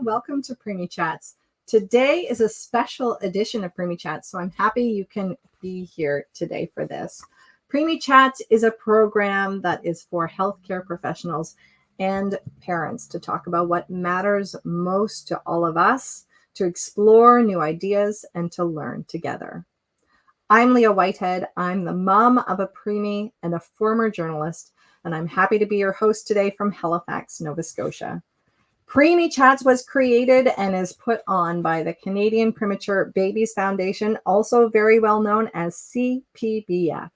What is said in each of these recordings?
Welcome to Preemie Chats. Today is a special edition of Preemie Chats, so I'm happy you can be here today for this. Preemie Chats is a program that is for healthcare professionals and parents to talk about what matters most to all of us, to explore new ideas, and to learn together. I'm Leah Whitehead. I'm the mom of a preemie and a former journalist, and I'm happy to be your host today from Halifax, Nova Scotia. Preemie Chats was created and is put on by the Canadian Premature Babies Foundation, also very well known as CPBF.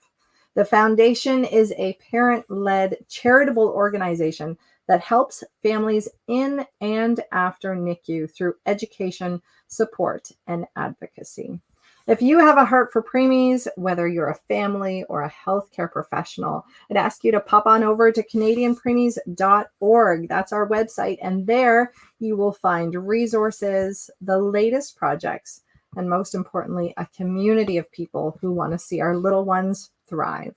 The foundation is a parent-led charitable organization that helps families in and after NICU through education, support, and advocacy. If you have a heart for preemies, whether you're a family or a healthcare professional, I'd ask you to pop on over to canadianpreemies.org. That's our website. And there you will find resources, the latest projects, and most importantly, a community of people who want to see our little ones thrive.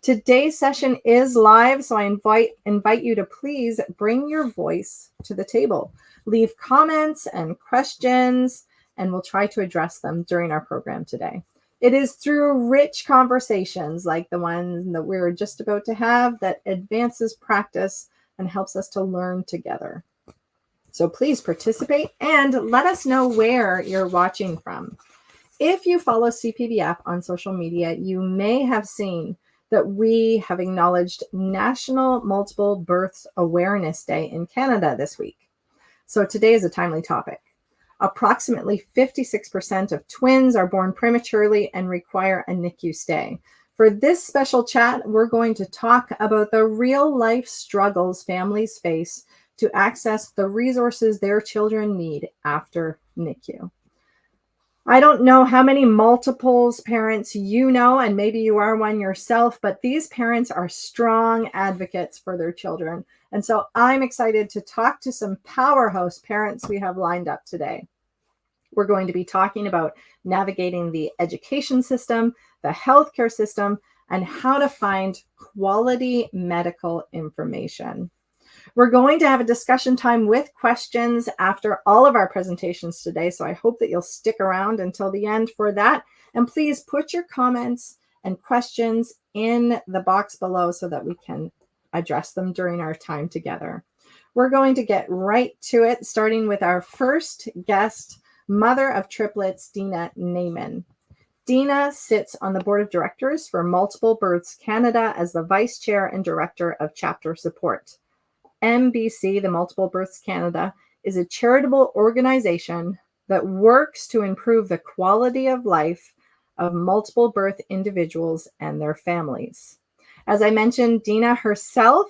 Today's session is live, so I invite you to please bring your voice to the table. Leave comments and questions, and we'll try to address them during our program today. It is through rich conversations like the one that we're just about to have that advances practice and helps us to learn together. So please participate and let us know where you're watching from. If you follow CPBF on social media, you may have seen that we have acknowledged National Multiple Births Awareness Day in Canada this week. So today is a timely topic. Approximately 56% of twins are born prematurely and require a NICU stay. For this special chat, we're going to talk about the real-life struggles families face to access the resources their children need after NICU. I don't know how many multiples parents you know, and maybe you are one yourself, but these parents are strong advocates for their children. And so I'm excited to talk to some powerhouse parents we have lined up today. We're going to be talking about navigating the education system, the healthcare system, and how to find quality medical information. We're going to have a discussion time with questions after all of our presentations today, so I hope that you'll stick around until the end for that. And please put your comments and questions in the box below so that we can address them during our time together. We're going to get right to it, starting with our first guest, mother of triplets, Dina Naiman. Dina sits on the board of directors for Multiple Births Canada as the vice chair and director of chapter support. MBC, the Multiple Births Canada, is a charitable organization that works to improve the quality of life of multiple birth individuals and their families. As I mentioned, Dina herself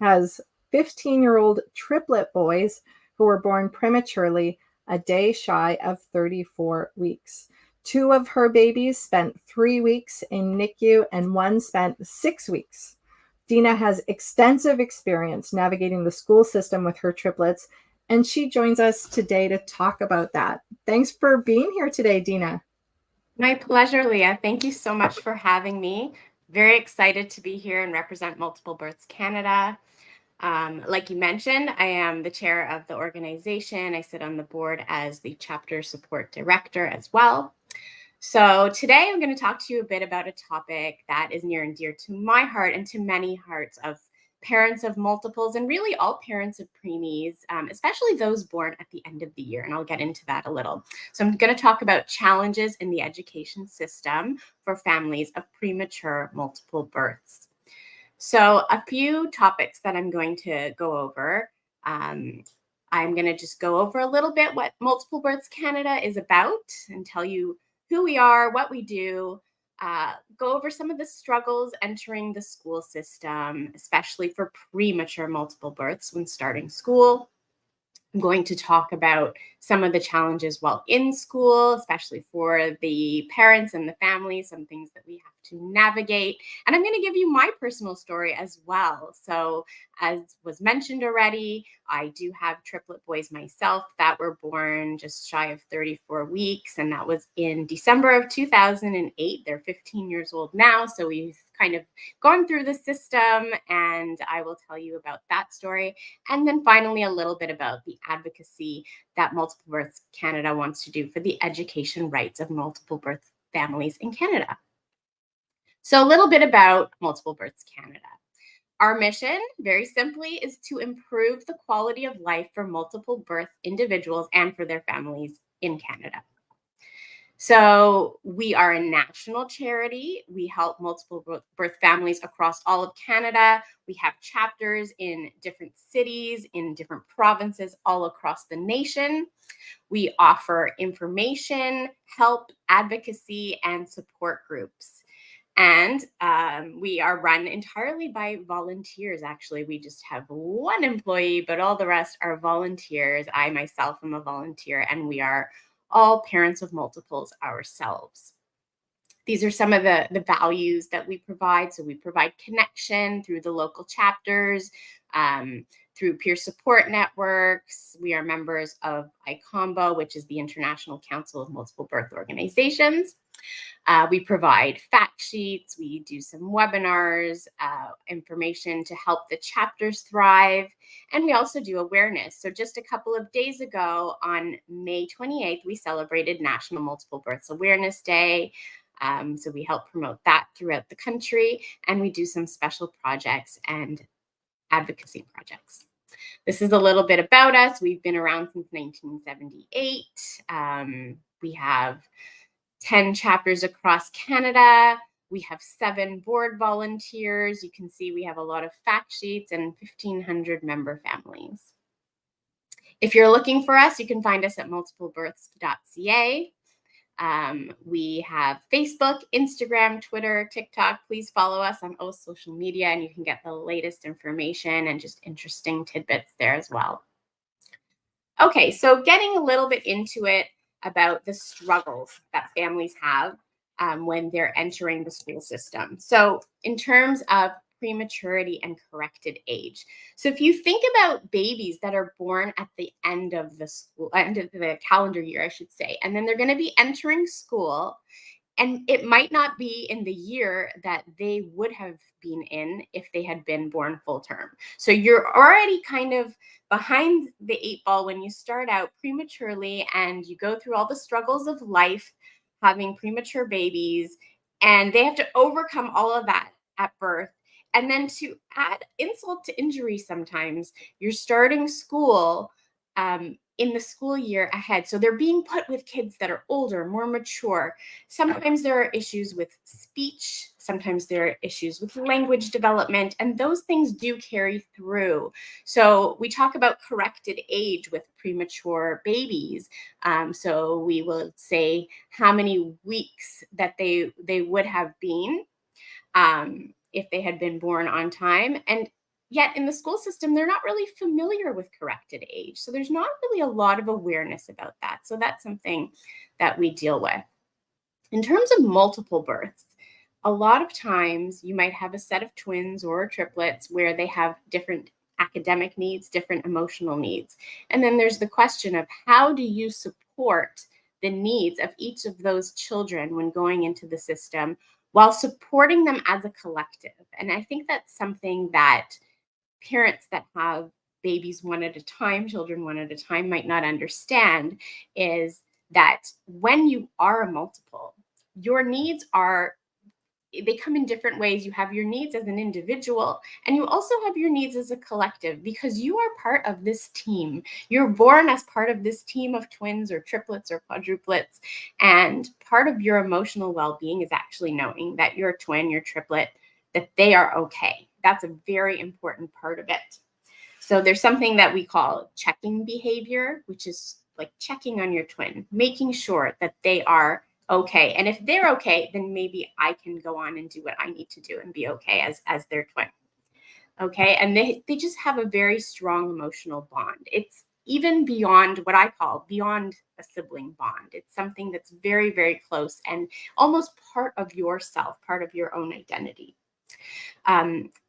has 15-year-old triplet boys who were born prematurely, a day shy of 34 weeks. 2 of her babies spent 3 weeks in NICU and 1 spent 6 weeks. Dina has extensive experience navigating the school system with her triplets, and she joins us today to talk about that. Thanks for being here today, Dina. My pleasure, Leah. Thank you so much for having me. Very excited to be here and represent Multiple Births Canada. Like you mentioned, I am the chair of the organization. I sit on the board as the chapter support director as well. So today I'm going to talk to you a bit about a topic that is near and dear to my heart and to many hearts of parents of multiples and really all parents of preemies, especially those born at the end of the year. And I'll get into that a little. So I'm going to talk about challenges in the education system for families of premature multiple births. So a few topics that I'm going to go over. I'm going to just go over a little bit what Multiple Births Canada is about and tell you who we are, what we do, go over some of the struggles entering the school system, especially for premature multiple births when starting school. I'm going to talk about some of the challenges while in school, especially for the parents and the families, some things that we have to navigate. And I'm going to give you my personal story as well. So as was mentioned already, I do have triplet boys myself that were born just shy of 34 weeks. And that was in December of 2008. They're 15 years old now. So we've kind of gone through the system, and I will tell you about that story. And then finally, a little bit about the advocacy that Multiple Births Canada wants to do for the education rights of multiple birth families in Canada. So a little bit about Multiple Births Canada. Our mission, very simply, is to improve the quality of life for multiple birth individuals and for their families in Canada. So we are a national charity. We help multiple birth families across all of Canada. We have chapters in different cities, in different provinces all across the nation. We offer information, help, advocacy, and support groups. And we are run entirely by volunteers. Actually, we just have one employee, but all the rest are volunteers. I myself am a volunteer, and we are all parents of multiples ourselves. These are some of the values that we provide. So we provide connection through the local chapters, through peer support networks. We are members of ICOMBO, which is the International Council of Multiple Birth Organizations. We provide fact sheets, we do some webinars, information to help the chapters thrive, and we also do awareness. So just a couple of days ago, on May 28th, we celebrated National Multiple Births Awareness Day. So we help promote that throughout the country, and we do some special projects and advocacy projects. This is a little bit about us. We've been around since 1978. We have 10 chapters across Canada. We have 7 board volunteers. You can see we have a lot of fact sheets and 1,500 member families. If you're looking for us, you can find us at multiplebirths.ca. We have Facebook, Instagram, Twitter, TikTok. Please follow us on all social media, and you can get the latest information and just interesting tidbits there as well. Okay, so getting a little bit into it about the struggles that families have when they're entering the school system. So in terms of prematurity and corrected age. So if you think about babies that are born at the end of the calendar year, I should say, and then they're going to be entering school, and it might not be in the year that they would have been in if they had been born full term. So you're already kind of behind the 8 ball when you start out prematurely, and you go through all the struggles of life having premature babies, and they have to overcome all of that at birth. And then to add insult to injury, sometimes you're starting school in the school year ahead. So they're being put with kids that are older, more mature. Sometimes there are issues with speech. Sometimes there are issues with language development, and those things do carry through. So we talk about corrected age with premature babies. So we will say how many weeks that they would have been if they had been born on time. And yet in the school system, they're not really familiar with corrected age. So there's not really a lot of awareness about that. So that's something that we deal with. In terms of multiple births, a lot of times you might have a set of twins or triplets where they have different academic needs, different emotional needs. And then there's the question of how do you support the needs of each of those children when going into the system while supporting them as a collective. And I think that's something that parents that have babies one at a time, children one at a time, might not understand, is that when you are a multiple, your needs they come in different ways. You have your needs as an individual, and you also have your needs as a collective, because you are part of this team. You're born as part of this team of twins or triplets or quadruplets, and part of your emotional well-being is actually knowing that your twin, your triplet, that they are okay. That's a very important part of it. So there's something that we call checking behavior, which is like checking on your twin, making sure that they are okay. And if they're okay, then maybe I can go on and do what I need to do and be okay as their twin. Okay. And they just have a very strong emotional bond. It's even beyond what I call beyond a sibling bond. It's something that's very, very close and almost part of yourself, part of your own identity.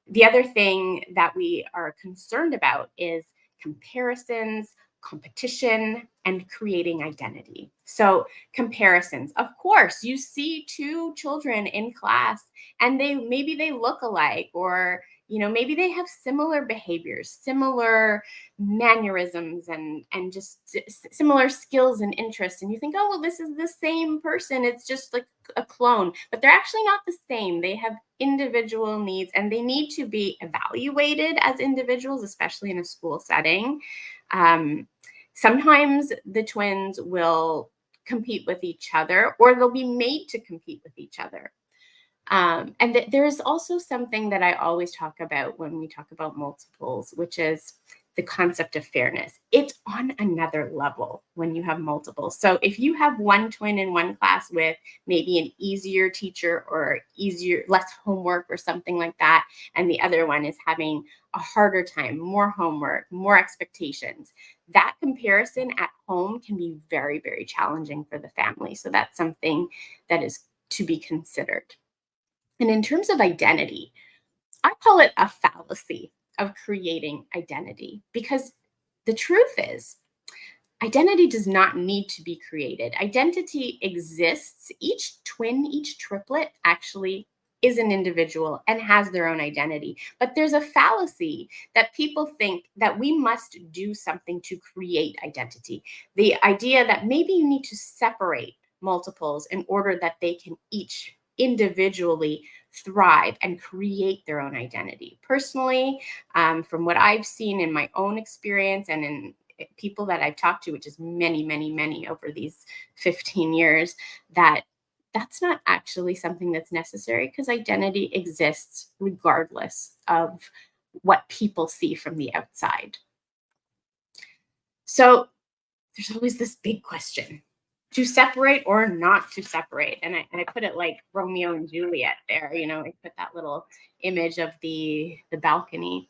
The other thing that we are concerned about is comparisons, competition, and creating identity. So comparisons, of course, you see two children in class and maybe they look alike, or maybe they have similar behaviors, similar mannerisms, and just similar skills and interests, and you think, oh well, this is the same person, it's just like a clone. But they're actually not the same. They have individual needs and they need to be evaluated as individuals, especially in a school setting. Sometimes the twins will compete with each other, or they'll be made to compete with each other. And there is also something that I always talk about when we talk about multiples, which is the concept of fairness. It's on another level when you have multiples. So if you have one twin in one class with maybe an easier teacher or less homework or something like that, and the other one is having a harder time, more homework, more expectations, that comparison at home can be very, very challenging for the family. So that's something that is to be considered. And in terms of identity, I call it a fallacy of creating identity, because the truth is, identity does not need to be created. Identity exists. Each twin, each triplet actually is an individual and has their own identity. But there's a fallacy that people think that we must do something to create identity. The idea that maybe you need to separate multiples in order that they can each individually thrive and create their own identity. Personally, from what I've seen in my own experience and in people that I've talked to, which is many, many, many over these 15 years, that's not actually something that's necessary, because identity exists regardless of what people see from the outside. So there's always this big question: to separate or not to separate? And I put it like Romeo and Juliet there, I put that little image of the balcony.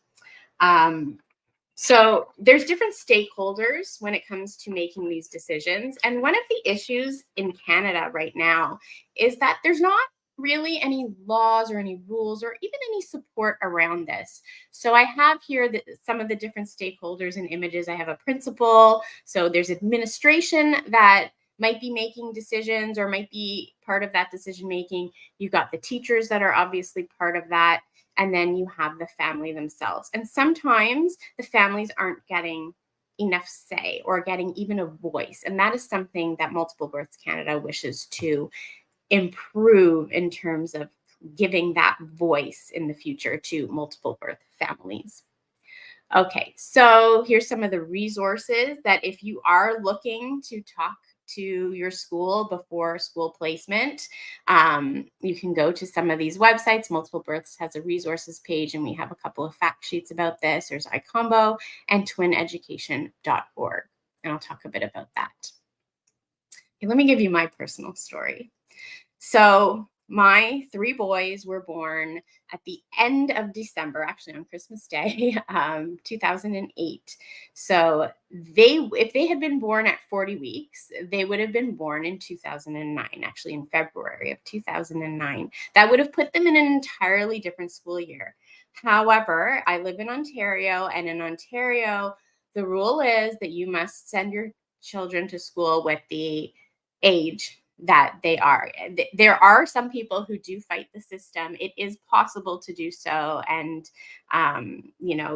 So there's different stakeholders when it comes to making these decisions. And one of the issues in Canada right now is that there's not really any laws or any rules or even any support around this. So I have here some of the different stakeholders and images. I have a principal. So there's administration that might be making decisions or might be part of that decision making. You've got the teachers that are obviously part of that. And then you have the family themselves. And sometimes the families aren't getting enough say or getting even a voice. And that is something that Multiple Births Canada wishes to improve in terms of giving that voice in the future to multiple birth families. Okay, so here's some of the resources that if you are looking to talk to your school before school placement, you can go to some of these websites. Multiple Births has a resources page, and we have a couple of fact sheets about this. There's iCombo and twineducation.org, and I'll talk a bit about that. Okay, let me give you my personal story. So my 3 boys were born at the end of December, actually on Christmas Day, 2008. So if they had been born at 40 weeks, they would have been born in 2009, actually in February of 2009. That would have put them in an entirely different school year. However, I live in Ontario, and in Ontario, the rule is that you must send your children to school with the age that they are. There are some people who do fight the system. It is possible to do so. And,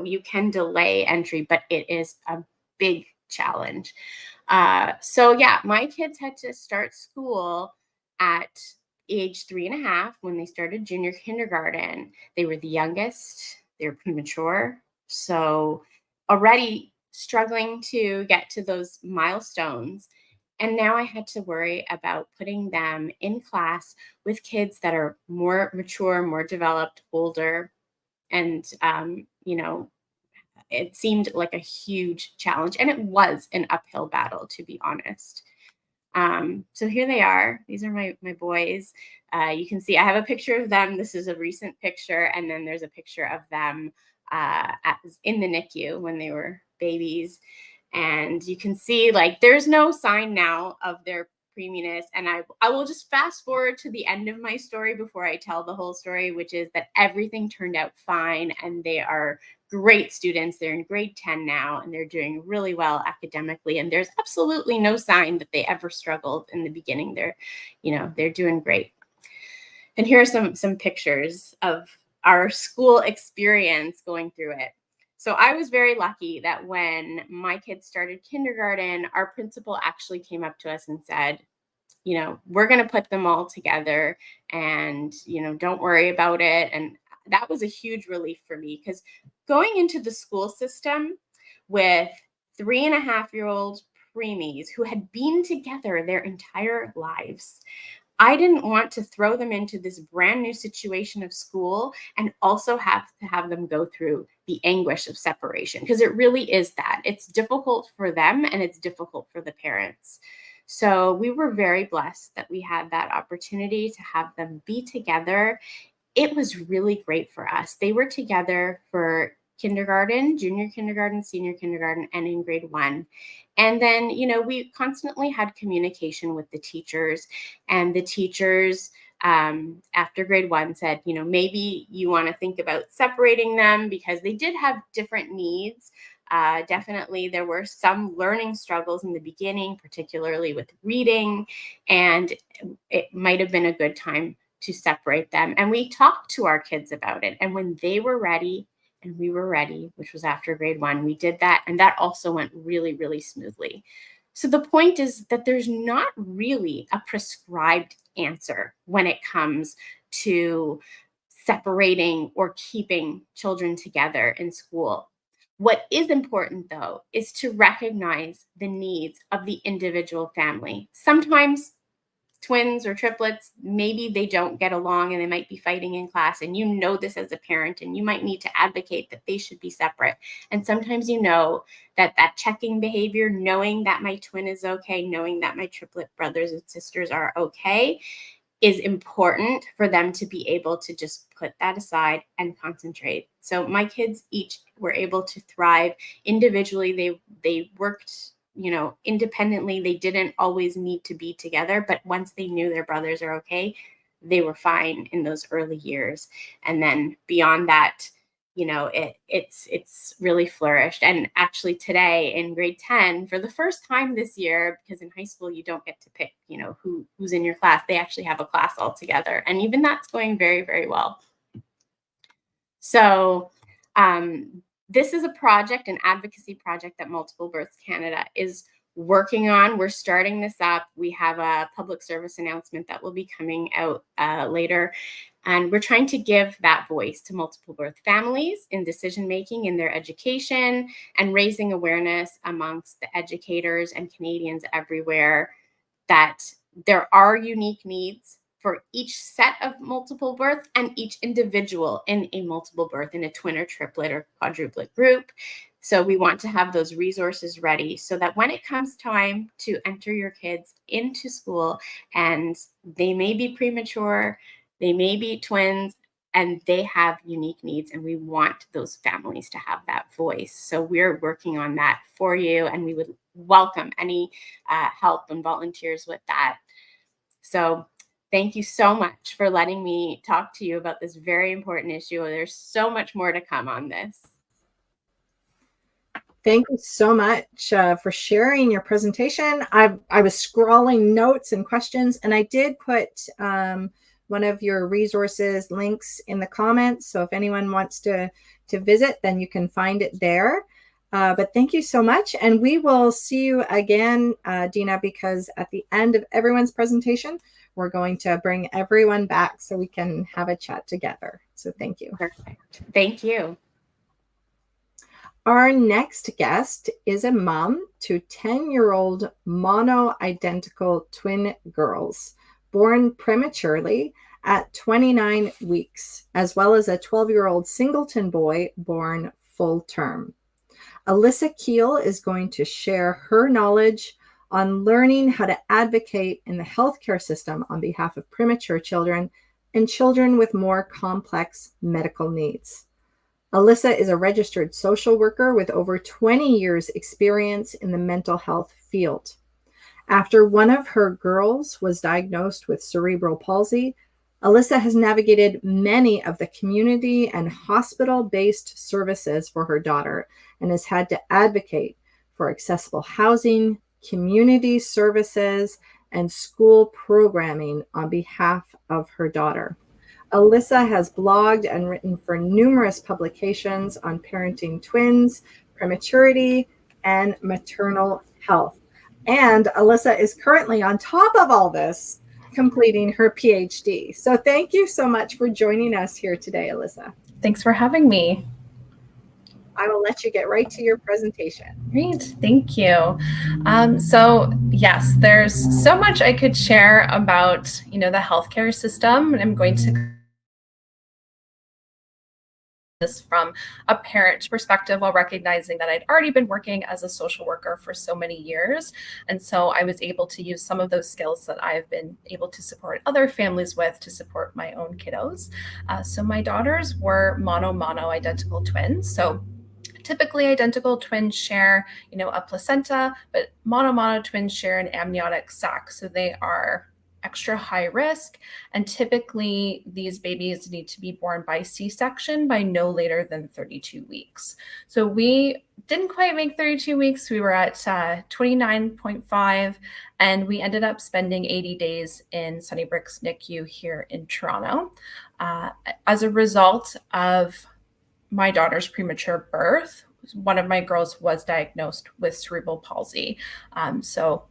you can delay entry, but it is a big challenge. So yeah, my kids had to start school at age 3.5 when they started junior kindergarten. They were the youngest. They were premature. So already struggling to get to those milestones. And now I had to worry about putting them in class with kids that are more mature, more developed, older. And, it seemed like a huge challenge. And it was an uphill battle, to be honest. So here they are. These are my boys. You can see I have a picture of them. This is a recent picture. And then there's a picture of them in the NICU when they were babies. And you can see there's no sign now of their preeminess. And I will just fast forward to the end of my story before I tell the whole story, which is that everything turned out fine and they are great students. They're in grade 10 now and they're doing really well academically. And there's absolutely no sign that they ever struggled in the beginning. They're doing great. And here are some pictures of our school experience going through it. So I was very lucky that when my kids started kindergarten, our principal actually came up to us and said, we're going to put them all together and, don't worry about it. And that was a huge relief for me, because going into the school system with 3.5-year-old preemies who had been together their entire lives, I didn't want to throw them into this brand new situation of school and also have to have them go through the anguish of separation, because it really is that. It's difficult for them and it's difficult for the parents. So we were very blessed that we had that opportunity to have them be together. It was really great for us. They were together for kindergarten, junior kindergarten, senior kindergarten, and in grade 1. And then, we constantly had communication with the teachers, and the teachers after grade 1 said, maybe you want to think about separating them because they did have different needs. Definitely, there were some learning struggles in the beginning, particularly with reading, and it might have been a good time to separate them. And we talked to our kids about it. And when they were ready, and we were ready, which was after grade 1, we did that. And that also went really, really smoothly. So the point is that there's not really a prescribed answer when it comes to separating or keeping children together in school. What is important, though, is to recognize the needs of the individual family. Sometimes twins or triplets, maybe they don't get along and they might be fighting in class, and this as a parent, and you might need to advocate that they should be separate. And sometimes that checking behavior, knowing that my twin is okay, knowing that my triplet brothers and sisters are okay, is important for them to be able to just put that aside and concentrate. So my kids each were able to thrive individually. They worked independently. They didn't always need to be together, but once they knew their brothers are okay, they were fine in those early years. And then beyond that, it's really flourished. And actually today in grade 10, for the first time this year, because in high school you don't get to pick, who's in your class, they actually have a class all together. And even that's going very, very well. So this is a project, an advocacy project that Multiple Births Canada is working on. We're starting this up. We have a public service announcement that will be coming out later. And we're trying to give that voice to multiple birth families in decision-making in their education, and raising awareness amongst the educators and Canadians everywhere that there are unique needs for each set of multiple birth and each individual in a multiple birth, in a twin or triplet or quadruplet group. So we want to have those resources ready so that when it comes time to enter your kids into school, and they may be premature, they may be twins, and they have unique needs, and we want those families to have that voice. So we're working on that for you, and we would welcome any help and volunteers with that. So thank you so much for letting me talk to you about this very important issue. There's so much more to come on this. Thank you so much for sharing your presentation. I was scrolling notes and questions, and I did put one of your resources links in the comments. So if anyone wants to visit, then you can find it there. But thank you so much. And we will see you again, Dina, because at the end of everyone's presentation, we're going to bring everyone back so we can have a chat together. So thank you. Perfect. Thank you. Our next guest is a mom to 10-year-old mono-identical twin girls born prematurely at 29 weeks, as well as a 12-year-old singleton boy born full term. Alyssa Keel is going to share her knowledge on learning how to advocate in the healthcare system on behalf of premature children and children with more complex medical needs. Alyssa is a registered social worker with over 20 years experience in the mental health field. After one of her girls was diagnosed with cerebral palsy, Alyssa has navigated many of the community and hospital-based services for her daughter and has had to advocate for accessible housing, community services, and school programming on behalf of her daughter. Alyssa has blogged and written for numerous publications on parenting twins, prematurity, and maternal health. And Alyssa is currently, on top of all this, completing her PhD. So thank you so much for joining us here today, Alyssa. Thanks for having me. I will let you get right to your presentation. Great, thank you. So yes, there's so much I could share about, the healthcare system, and I'm going to this from a parent perspective while recognizing that I'd already been working as a social worker for so many years. And so I was able to use some of those skills that I've been able to support other families with to support my own kiddos. So my daughters were mono identical twins. So typically identical twins share, a placenta, but mono twins share an amniotic sac. So they are extra high risk. And typically these babies need to be born by C-section by no later than 32 weeks. So we didn't quite make 32 weeks. We were at 29.5, and we ended up spending 80 days in Sunnybrook's NICU here in Toronto. As a result of my daughter's premature birth, one of my girls was diagnosed with cerebral palsy. So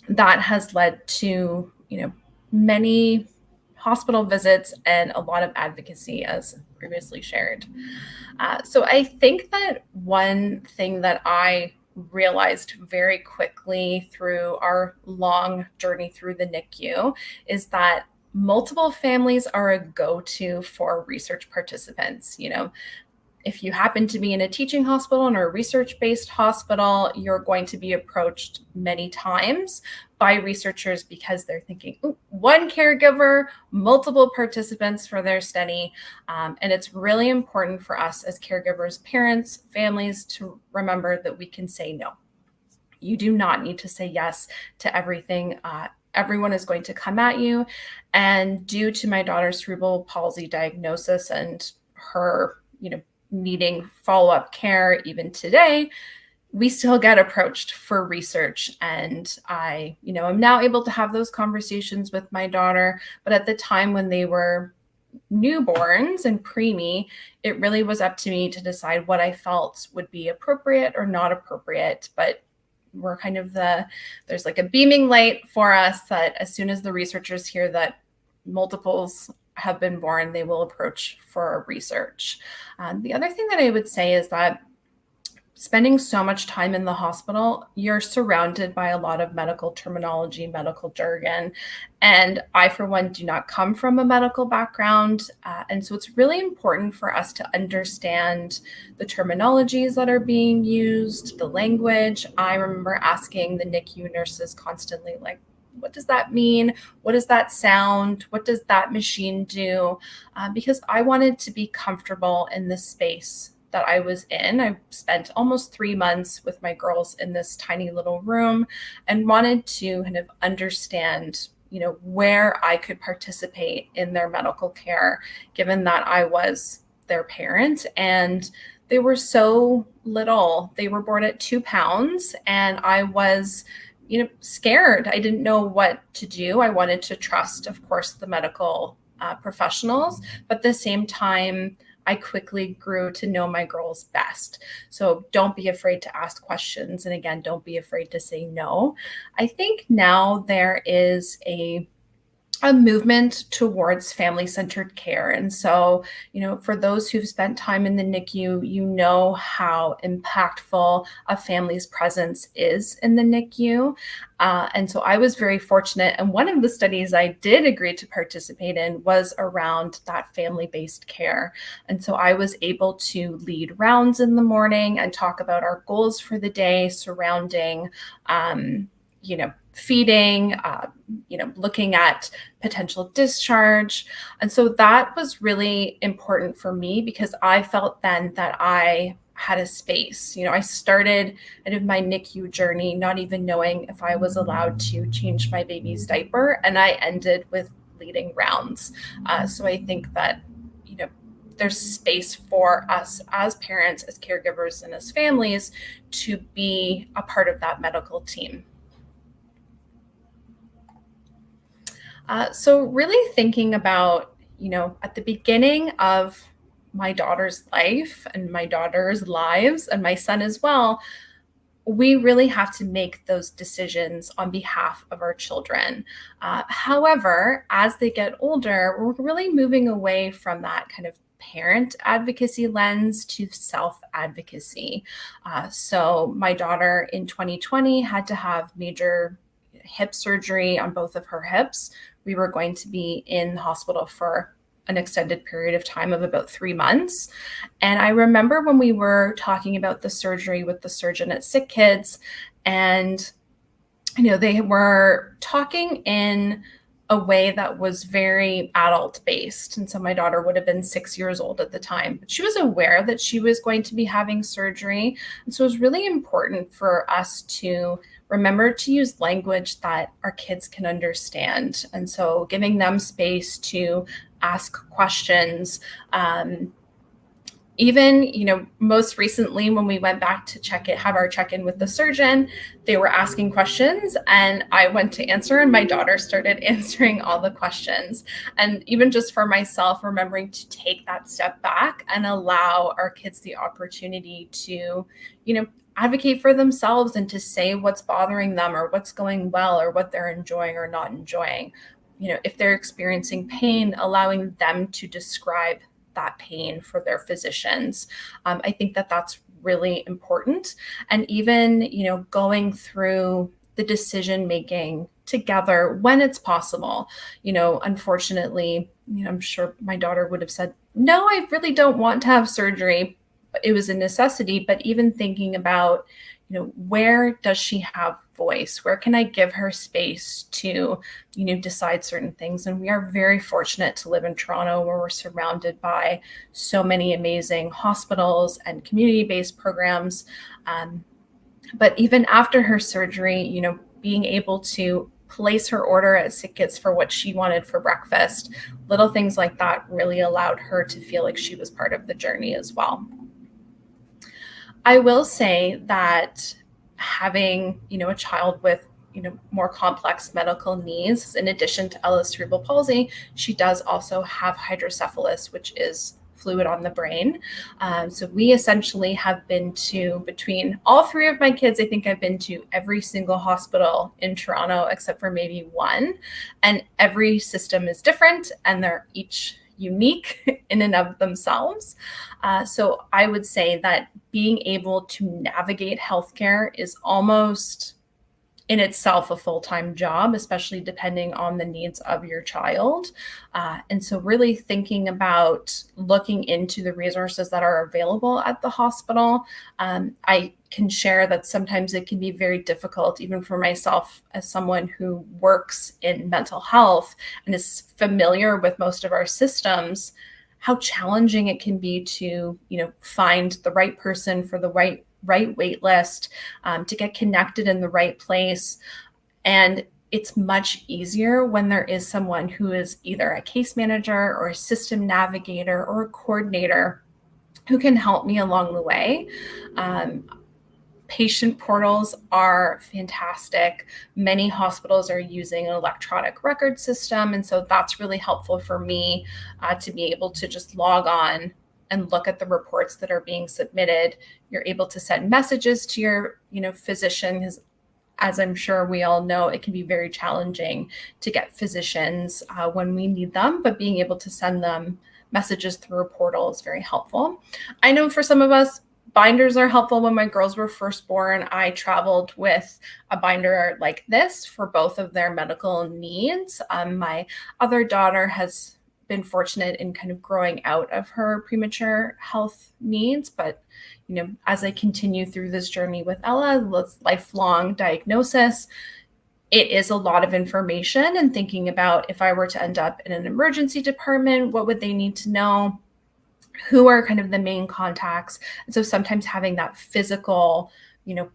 that has led to, many hospital visits and a lot of advocacy, as previously shared. So I think that one thing that I realized very quickly through our long journey through the NICU is that multiple families are a go-to for research participants. If you happen to be in a teaching hospital or a research-based hospital, you're going to be approached many times by researchers because they're thinking, one caregiver, multiple participants for their study. And it's really important for us as caregivers, parents, families to remember that we can say no. You do not need to say yes to everything. Everyone is going to come at you. And due to my daughter's cerebral palsy diagnosis and her, needing follow-up care even today, we still get approached for research. And I, am now able to have those conversations with my daughter. But at the time when they were newborns and preemie, it really was up to me to decide what I felt would be appropriate or not appropriate. But we're kind of there's like a beaming light for us that as soon as the researchers hear that multiples have been born, they will approach for research. The other thing that I would say is that spending so much time in the hospital, you're surrounded by a lot of medical terminology, medical jargon. And I, for one, do not come from a medical background. And so it's really important for us to understand the terminologies that are being used, the language. I remember asking the NICU nurses constantly, what does that mean? What does that sound? What does that machine do? Because I wanted to be comfortable in the space that I was in. I spent almost 3 months with my girls in this tiny little room and wanted to kind of understand, where I could participate in their medical care, given that I was their parent. And they were so little. They were born at 2 pounds, and I was scared. I didn't know what to do. I wanted to trust, of course, the medical professionals, but at the same time, I quickly grew to know my girls best. So don't be afraid to ask questions. And again, don't be afraid to say no. I think now there is a movement towards family-centered care. And so, for those who've spent time in the NICU, you know how impactful a family's presence is in the NICU. And so I was very fortunate. And one of the studies I did agree to participate in was around that family-based care. And so I was able to lead rounds in the morning and talk about our goals for the day surrounding, feeding, looking at potential discharge. And so that was really important for me because I felt then that I had a space. I started out of my NICU journey not even knowing if I was allowed to change my baby's diaper, and I ended with leading rounds. So I think that, there's space for us as parents, as caregivers, and as families to be a part of that medical team. So really thinking about, at the beginning of my daughter's life and my daughter's lives and my son as well, we really have to make those decisions on behalf of our children. However, as they get older, we're really moving away from that kind of parent advocacy lens to self-advocacy. So my daughter in 2020 had to have major hip surgery on both of her hips. We were going to be in the hospital for an extended period of time of about 3 months. And I remember when we were talking about the surgery with the surgeon at Sick Kids, and they were talking in a way that was very adult based. And so my daughter would have been 6 years old at the time, but she was aware that she was going to be having surgery. And so it was really important for us to remember to use language that our kids can understand. And so giving them space to ask questions. Even, most recently when we went back to have our check-in with the surgeon, they were asking questions and I went to answer and my daughter started answering all the questions. And even just for myself, remembering to take that step back and allow our kids the opportunity to, advocate for themselves and to say what's bothering them or what's going well or what they're enjoying or not enjoying. If they're experiencing pain, allowing them to describe that pain for their physicians. I think that that's really important. And even, going through the decision making together when it's possible. Unfortunately, I'm sure my daughter would have said, no, I really don't want to have surgery. It was a necessity, but even thinking about, where does she have voice? Where can I give her space to, decide certain things? And we are very fortunate to live in Toronto, where we're surrounded by so many amazing hospitals and community-based programs. But even after her surgery, being able to place her order at Sick Kids for what she wanted for breakfast, little things like that really allowed her to feel like she was part of the journey as well. I will say that having, a child with, more complex medical needs, in addition to Ehlers cerebral palsy, she does also have hydrocephalus, which is fluid on the brain. So we essentially have been to, between all 3 of my kids, I think I've been to every single hospital in Toronto, except for maybe one. And every system is different and they're each unique in and of themselves. So I would say that being able to navigate healthcare is almost in itself a full-time job, especially depending on the needs of your child. And so really thinking about looking into the resources that are available at the hospital. I can share that sometimes it can be very difficult, even for myself as someone who works in mental health and is familiar with most of our systems, how challenging it can be to, find the right person for the right wait list, to get connected in the right place. And it's much easier when there is someone who is either a case manager or a system navigator or a coordinator who can help me along the way. Patient portals are fantastic. Many hospitals are using an electronic record system. And so that's really helpful for me to be able to just log on and look at the reports that are being submitted. You're able to send messages to your, physician, because as I'm sure we all know, it can be very challenging to get physicians when we need them, but being able to send them messages through a portal is very helpful. I know for some of us, binders are helpful. When my girls were first born, I traveled with a binder like this for both of their medical needs. My other daughter has been fortunate in kind of growing out of her premature health needs. But, as I continue through this journey with Ella, this lifelong diagnosis, it is a lot of information, and thinking about if I were to end up in an emergency department, what would they need to know? who are kind of the main contacts. And so sometimes having that physical,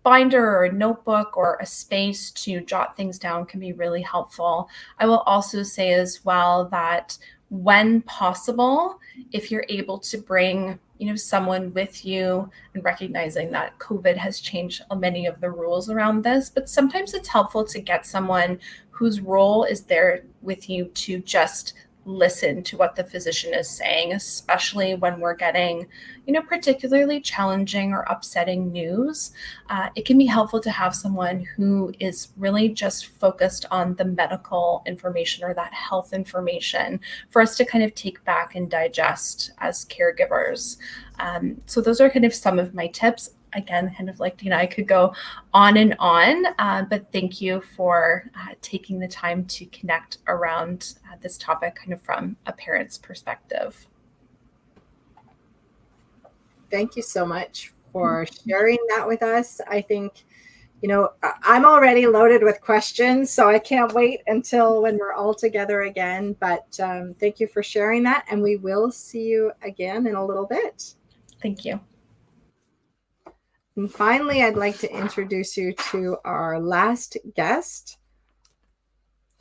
binder or a notebook or a space to jot things down can be really helpful. I will also say as well that when possible, if you're able to bring, someone with you, and recognizing that COVID has changed many of the rules around this, but sometimes it's helpful to get someone whose role is there with you to just listen to what the physician is saying, especially when we're getting, particularly challenging or upsetting news. It can be helpful to have someone who is really just focused on the medical information or that health information for us to kind of take back and digest as caregivers. So those are kind of some of my tips. Again, kind of like Dina, I could go on and on, but thank you for taking the time to connect around this topic kind of from a parent's perspective. Thank you so much for sharing that with us. I think, I'm already loaded with questions, so I can't wait until when we're all together again. But thank you for sharing that, and we will see you again in a little bit. Thank you. And finally, I'd like to introduce you to our last guest.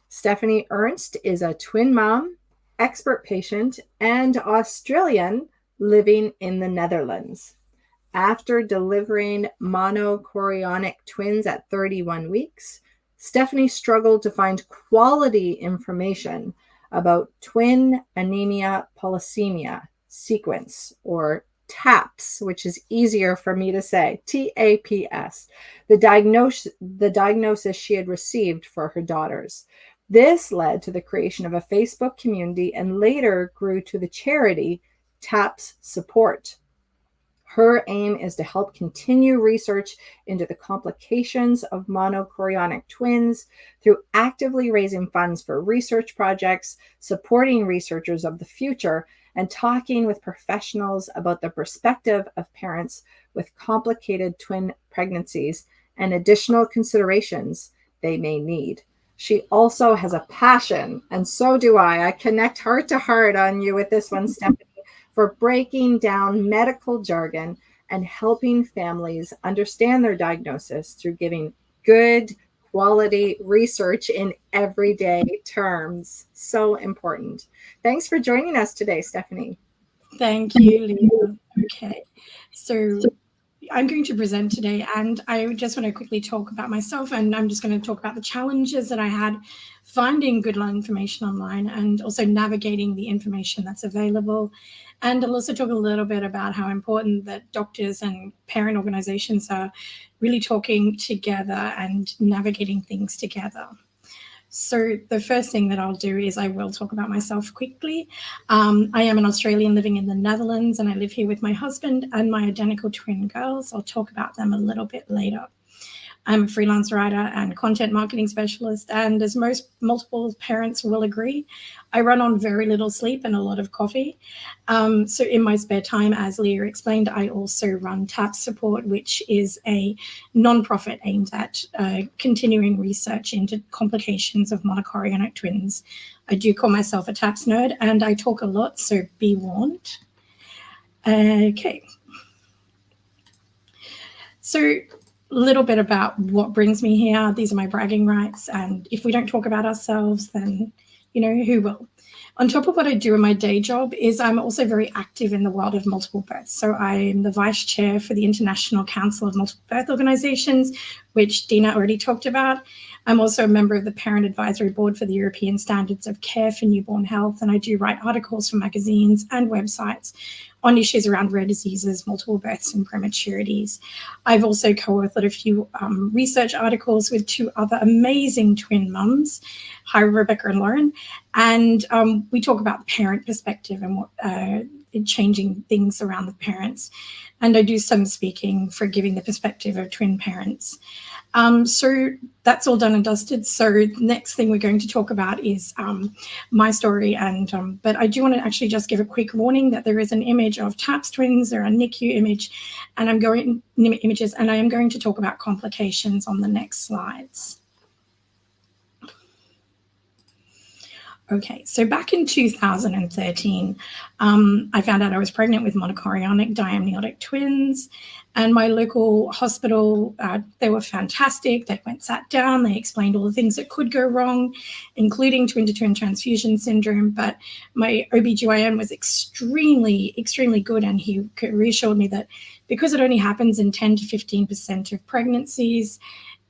Stephanie Ernst is a twin mom, expert patient, and Australian living in the Netherlands. After delivering monochorionic twins at 31 weeks, Stephanie struggled to find quality information about twin anemia polycythemia sequence, or TAPS, which is easier for me to say, TAPS, the diagnosis she had received for her daughters. This led to the creation of a Facebook community and later grew to the charity TAPS Support. Her aim is to help continue research into the complications of monochorionic twins through actively raising funds for research projects, supporting researchers of the future, and talking with professionals about the perspective of parents with complicated twin pregnancies and additional considerations they may need. She also has a passion, and so do I. I connect heart to heart on you with this one, Stephanie, for breaking down medical jargon and helping families understand their diagnosis through giving good quality research in everyday terms. So important. Thanks for joining us today, Stephanie. Thank you, Leah. Okay, so I'm going to present today, and I just want to quickly talk about myself, and I'm just going to talk about the challenges that I had finding good information online and also navigating the information that's available. And I'll also talk a little bit about how important that doctors and parent organizations are really talking together and navigating things together. So the first thing that I'll do is I will talk about myself quickly. I am an Australian living in the Netherlands, and I live here with my husband and my identical twin girls. I'll talk about them a little bit later. I'm a freelance writer and content marketing specialist, and as multiple parents will agree, I run on very little sleep and a lot of coffee. So in my spare time, as Leah explained, I also run TAPS Support, which is a nonprofit aimed at continuing research into complications of monochorionic twins. I do call myself a TAPS nerd, and I talk a lot, so be warned. Okay. So little bit about what brings me here. These are my bragging rights, and if we don't talk about ourselves, then who will? On top of what I do in my day job is I'm also very active in the world of multiple births. So I'm the vice chair for the International Council of Multiple Birth Organizations, which Dina already talked about. I'm also a member of the Parent Advisory Board for the European Standards of Care for Newborn Health, and I do write articles for magazines and websites on issues around rare diseases, multiple births, and prematurities. I've also co-authored a few research articles with two other amazing twin mums, hi Rebecca and Lauren, and we talk about the parent perspective and what changing things around the parents. And I do some speaking for giving the perspective of twin parents. So that's all done and dusted. So next thing we're going to talk about is my story. And but I do want to actually just give a quick warning that there is an image of TAPS twins. There are NICU images, and I am going to talk about complications on the next slides. Okay, so back in 2013, I found out I was pregnant with monochorionic diamniotic twins, and my local hospital, they were fantastic. They sat down, they explained all the things that could go wrong, including twin-to-twin transfusion syndrome, but my OBGYN was extremely, extremely good, and he reassured me that because it only happens in 10 to 15% of pregnancies,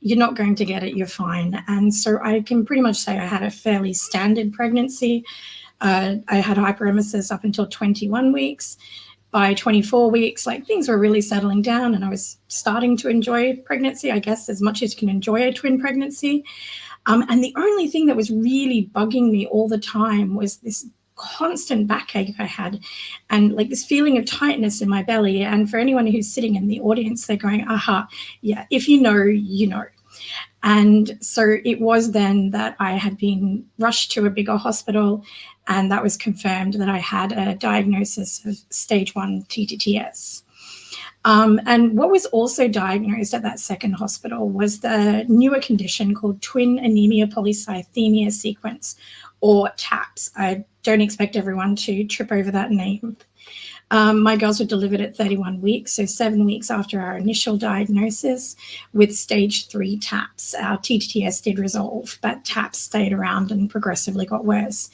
you're not going to get it, you're fine. And so I can pretty much say I had a fairly standard pregnancy. I had hyperemesis up until 21 weeks. By 24 weeks, like, things were really settling down and I was starting to enjoy pregnancy, I guess, as much as you can enjoy a twin pregnancy. And the only thing that was really bugging me all the time was this constant backache I had and like this feeling of tightness in my belly. And for anyone who's sitting in the audience, they're going, aha, yeah, if you know, you know. And so it was then that I had been rushed to a bigger hospital, and that was confirmed that I had a diagnosis of stage 1 TTTS. And what was also diagnosed at that second hospital was the newer condition called twin anemia polycythemia sequence, or TAPS. I don't expect everyone to trip over that name. My girls were delivered at 31 weeks, so 7 weeks after our initial diagnosis, with stage 3 TAPS. Our TTTS did resolve, but TAPS stayed around and progressively got worse.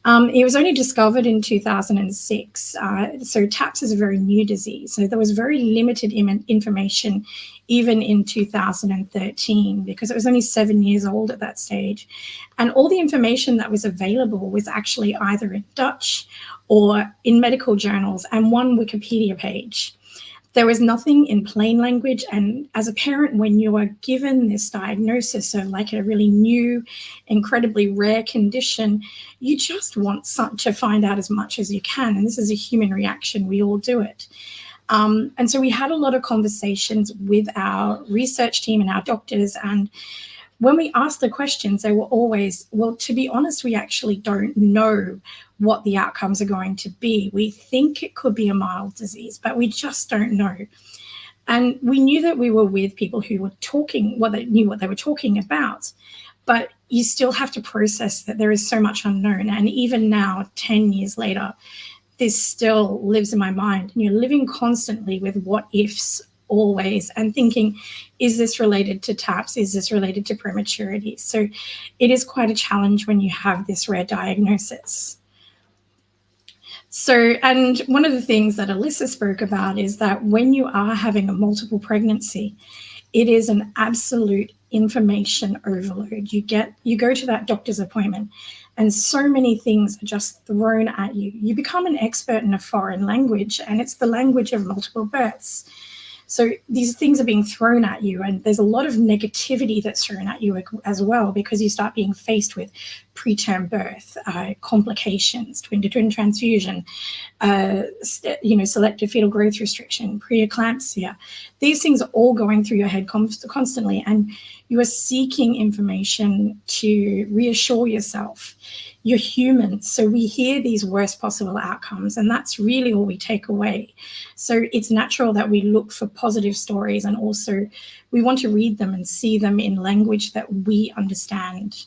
It was only discovered in 2006, so TAPS is a very new disease. So there was very limited information even in 2013 because it was only 7 years old at that stage. And all the information that was available was actually either in Dutch or in medical journals and one Wikipedia page. There was nothing in plain language. And as a parent, when you are given this diagnosis of like a really new, incredibly rare condition, you just want to find out as much as you can. And this is a human reaction. We all do it. And so we had a lot of conversations with our research team and our doctors. And when we asked the questions, they were always, well, to be honest, we actually don't know what the outcomes are going to be. We think it could be a mild disease, but we just don't know. And we knew that we were with people who were talking, well, they knew what they were talking about, but you still have to process that there is so much unknown. And even now, 10 years later, this still lives in my mind. And you're living constantly with what ifs always and thinking, is this related to TAPS? Is this related to prematurity? So it is quite a challenge when you have this rare diagnosis. So, and one of the things that Alyssa spoke about is that when you are having a multiple pregnancy, it is an absolute information overload. You go to that doctor's appointment and so many things are just thrown at you. You become an expert in a foreign language, and it's the language of multiple births. So these things are being thrown at you, and there's a lot of negativity that's thrown at you as well, because you start being faced with preterm birth, complications, twin-to-twin transfusion, selective fetal growth restriction, preeclampsia. These things are all going through your head constantly, and you are seeking information to reassure yourself. You're human, so we hear these worst possible outcomes, and that's really all we take away. So it's natural that we look for positive stories, and also we want to read them and see them in language that we understand.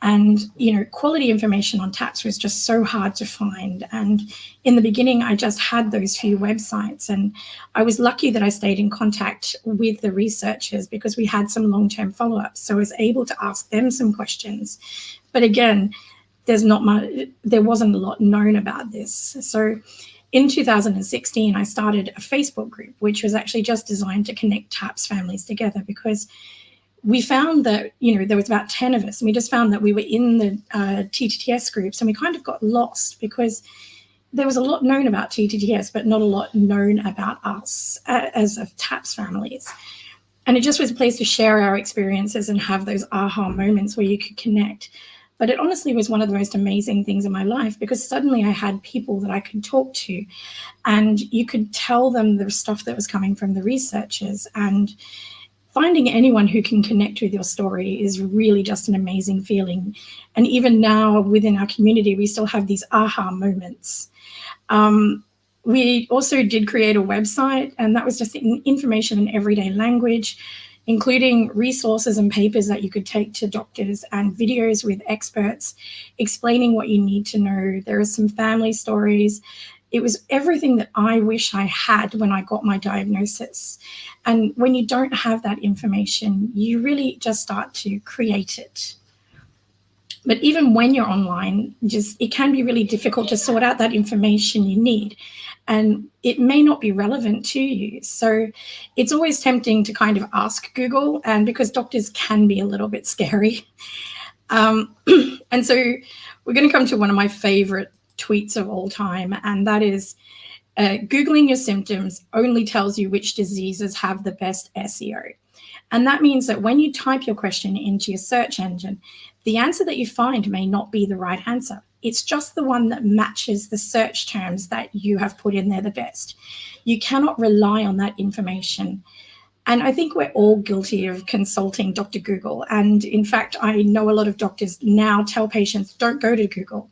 And, quality information on TAPS was just so hard to find. And in the beginning, I just had those few websites, and I was lucky that I stayed in contact with the researchers because we had some long-term follow-ups. So I was able to ask them some questions. But again, there wasn't a lot known about this. So in 2016, I started a Facebook group, which was actually just designed to connect TAPS families together, because we found that, there was about 10 of us, and we just found that we were in the TTTS groups, and we kind of got lost because there was a lot known about TTTS, but not a lot known about us as of TAPS families. And it just was a place to share our experiences and have those aha moments where you could connect. But it honestly was one of the most amazing things in my life, because suddenly I had people that I could talk to, and you could tell them the stuff that was coming from the researchers. And finding anyone who can connect with your story is really just an amazing feeling. And even now within our community, we still have these aha moments. We also did create a website, and that was just information in everyday language. including resources and papers that you could take to doctors and videos with experts explaining what you need to know. There are some family stories. It was everything that I wish I had when I got my diagnosis. And when you don't have that information, you really just start to create it. But even when you're online, it can be really difficult to sort out that information you need. And it may not be relevant to you. So it's always tempting to kind of ask Google, and because doctors can be a little bit scary. And so we're going to come to one of my favorite tweets of all time, and that is, Googling your symptoms only tells you which diseases have the best SEO. And that means that when you type your question into your search engine, the answer that you find may not be the right answer. It's just the one that matches the search terms that you have put in there the best. You cannot rely on that information. And I think we're all guilty of consulting Dr. Google. And in fact, I know a lot of doctors now tell patients, don't go to Google.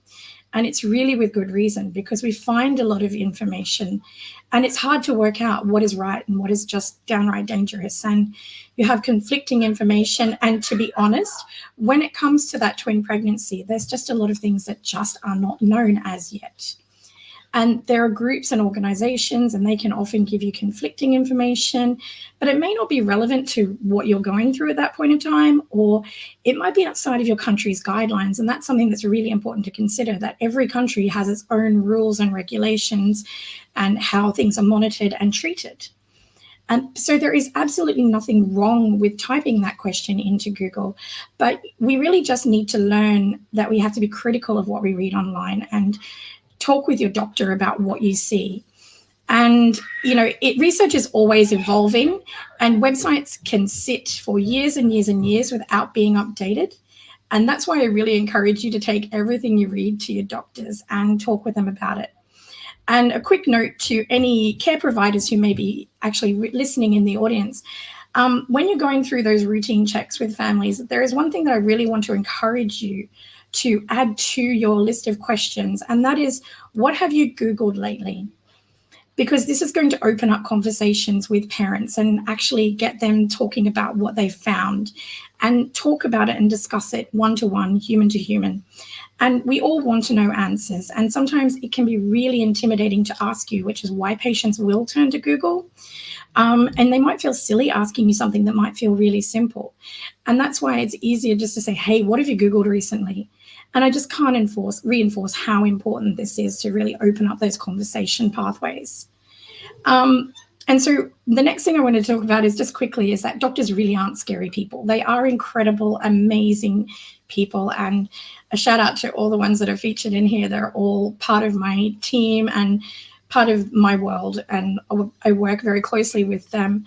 And it's really with good reason, because we find a lot of information and it's hard to work out what is right and what is just downright dangerous. And you have conflicting information. And to be honest, when it comes to that twin pregnancy, there's just a lot of things that just are not known as yet. And there are groups and organizations, and they can often give you conflicting information, but it may not be relevant to what you're going through at that point in time, or it might be outside of your country's guidelines. And that's something that's really important to consider, that every country has its own rules and regulations and how things are monitored and treated. And so there is absolutely nothing wrong with typing that question into Google, but we really just need to learn that we have to be critical of what we read online and talk with your doctor about what you see. And, research is always evolving, and websites can sit for years and years and years without being updated. And that's why I really encourage you to take everything you read to your doctors and talk with them about it. And a quick note to any care providers who may be actually listening in the audience, when you're going through those routine checks with families, there is one thing that I really want to encourage you to add to your list of questions, and that is, what have you Googled lately? Because this is going to open up conversations with parents and actually get them talking about what they found and talk about it and discuss it one-to-one, human to human. And we all want to know answers, and sometimes it can be really intimidating to ask you, which is why patients will turn to Google. And they might feel silly asking you something that might feel really simple. And that's why it's easier just to say, hey, what have you Googled recently? And I just can't reinforce how important this is to really open up those conversation pathways. And so the next thing I want to talk about is just quickly is that doctors really aren't scary people. They are incredible, amazing people. And a shout out to all the ones that are featured in here. They're all part of my team and part of my world, and I work very closely with them.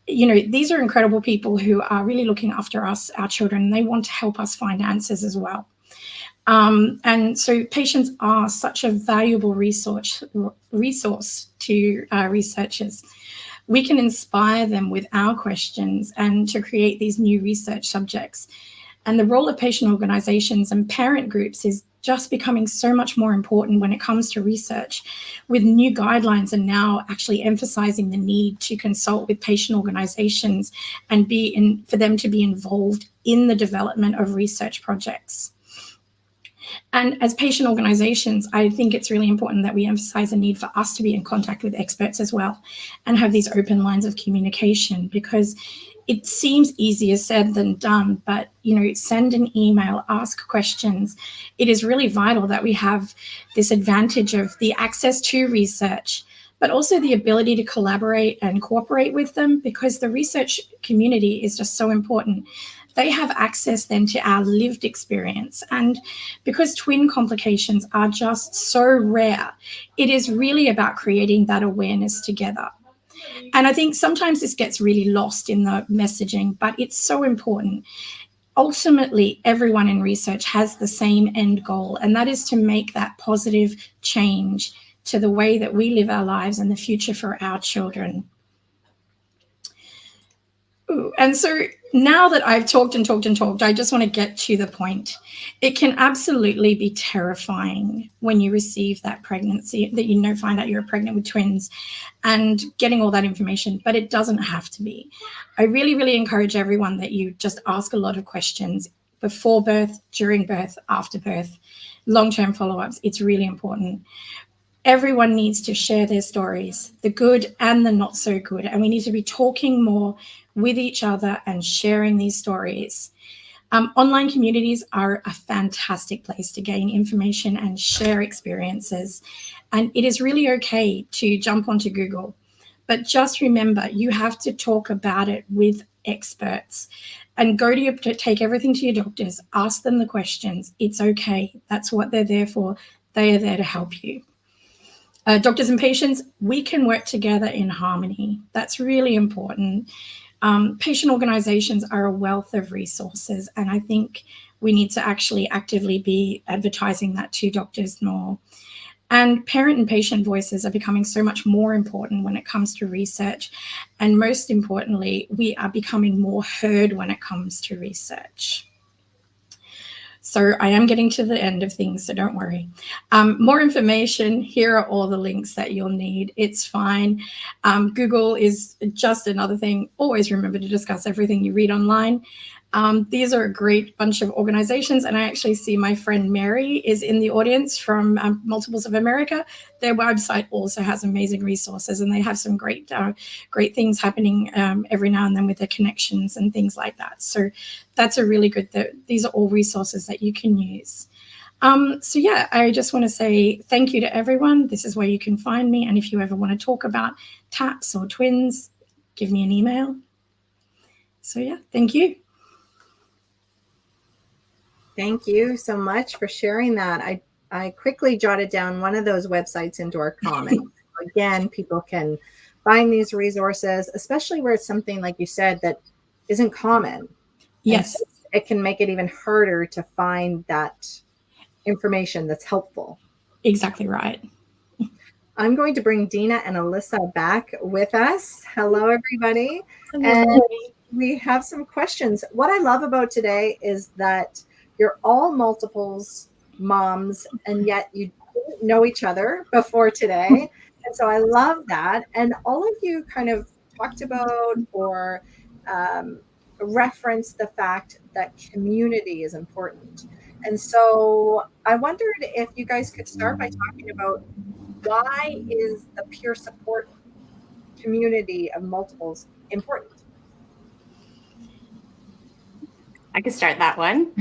These are incredible people who are really looking after us, our children, and they want to help us find answers as well. And so patients are such a valuable resource to researchers. We can inspire them with our questions and to create these new research subjects. And the role of patient organizations and parent groups is just becoming so much more important when it comes to research, with new guidelines and now actually emphasizing the need to consult with patient organizations and for them to be involved in the development of research projects. And as patient organizations, I think it's really important that we emphasize the need for us to be in contact with experts as well and have these open lines of communication, because it seems easier said than done, but, send an email, ask questions. It is really vital that we have this advantage of the access to research, but also the ability to collaborate and cooperate with them, because the research community is just so important. They have access then to our lived experience. And because twin complications are just so rare, it is really about creating that awareness together. And I think sometimes this gets really lost in the messaging, but it's so important. Ultimately, everyone in research has the same end goal, and that is to make that positive change to the way that we live our lives and the future for our children. Ooh, and so now that I've talked and talked and talked, I just want to get to the point. It can absolutely be terrifying when you receive that pregnancy, that find out you're pregnant with twins and getting all that information, but it doesn't have to be. I really, really encourage everyone that you just ask a lot of questions before birth, during birth, after birth, long-term follow-ups. It's really important. Everyone needs to share their stories, the good and the not so good. And we need to be talking more with each other and sharing these stories. Online communities are a fantastic place to gain information and share experiences. And it is really okay to jump onto Google. But just remember, you have to talk about it with experts and take everything to your doctors, ask them the questions. It's okay. That's what they're there for. They are there to help you. Doctors and patients, we can work together in harmony. That's really important. Patient organizations are a wealth of resources, and I think we need to actually actively be advertising that to doctors more. And parent and patient voices are becoming so much more important when it comes to research. And most importantly, we are becoming more heard when it comes to research. So I am getting to the end of things, so don't worry. More information, here are all the links that you'll need. It's fine. Google is just another thing. Always remember to discuss everything you read online. These are a great bunch of organizations, and I actually see my friend Mary is in the audience from Multiples of America. Their website also has amazing resources, and they have some great things happening every now and then with their connections and things like that. So that's a really good, these are all resources that you can use. So yeah, I just want to say thank you to everyone. This is where you can find me. And if you ever want to talk about TAPS or twins, give me an email. So yeah, thank you. Thank you so much for sharing that. I quickly jotted down one of those websites into our comments. Again, people can find these resources, especially where it's something, like you said, that isn't common. Yes. So it can make it even harder to find that information that's helpful. Exactly right. I'm going to bring Dina and Alyssa back with us. Hello, everybody. Hello. And we have some questions. What I love about today is that you're all multiples moms, and yet you didn't know each other before today. And so I love that. And all of you kind of talked about or referenced the fact that community is important. And so I wondered if you guys could start by talking about, why is the peer support community of multiples important? I could start that one.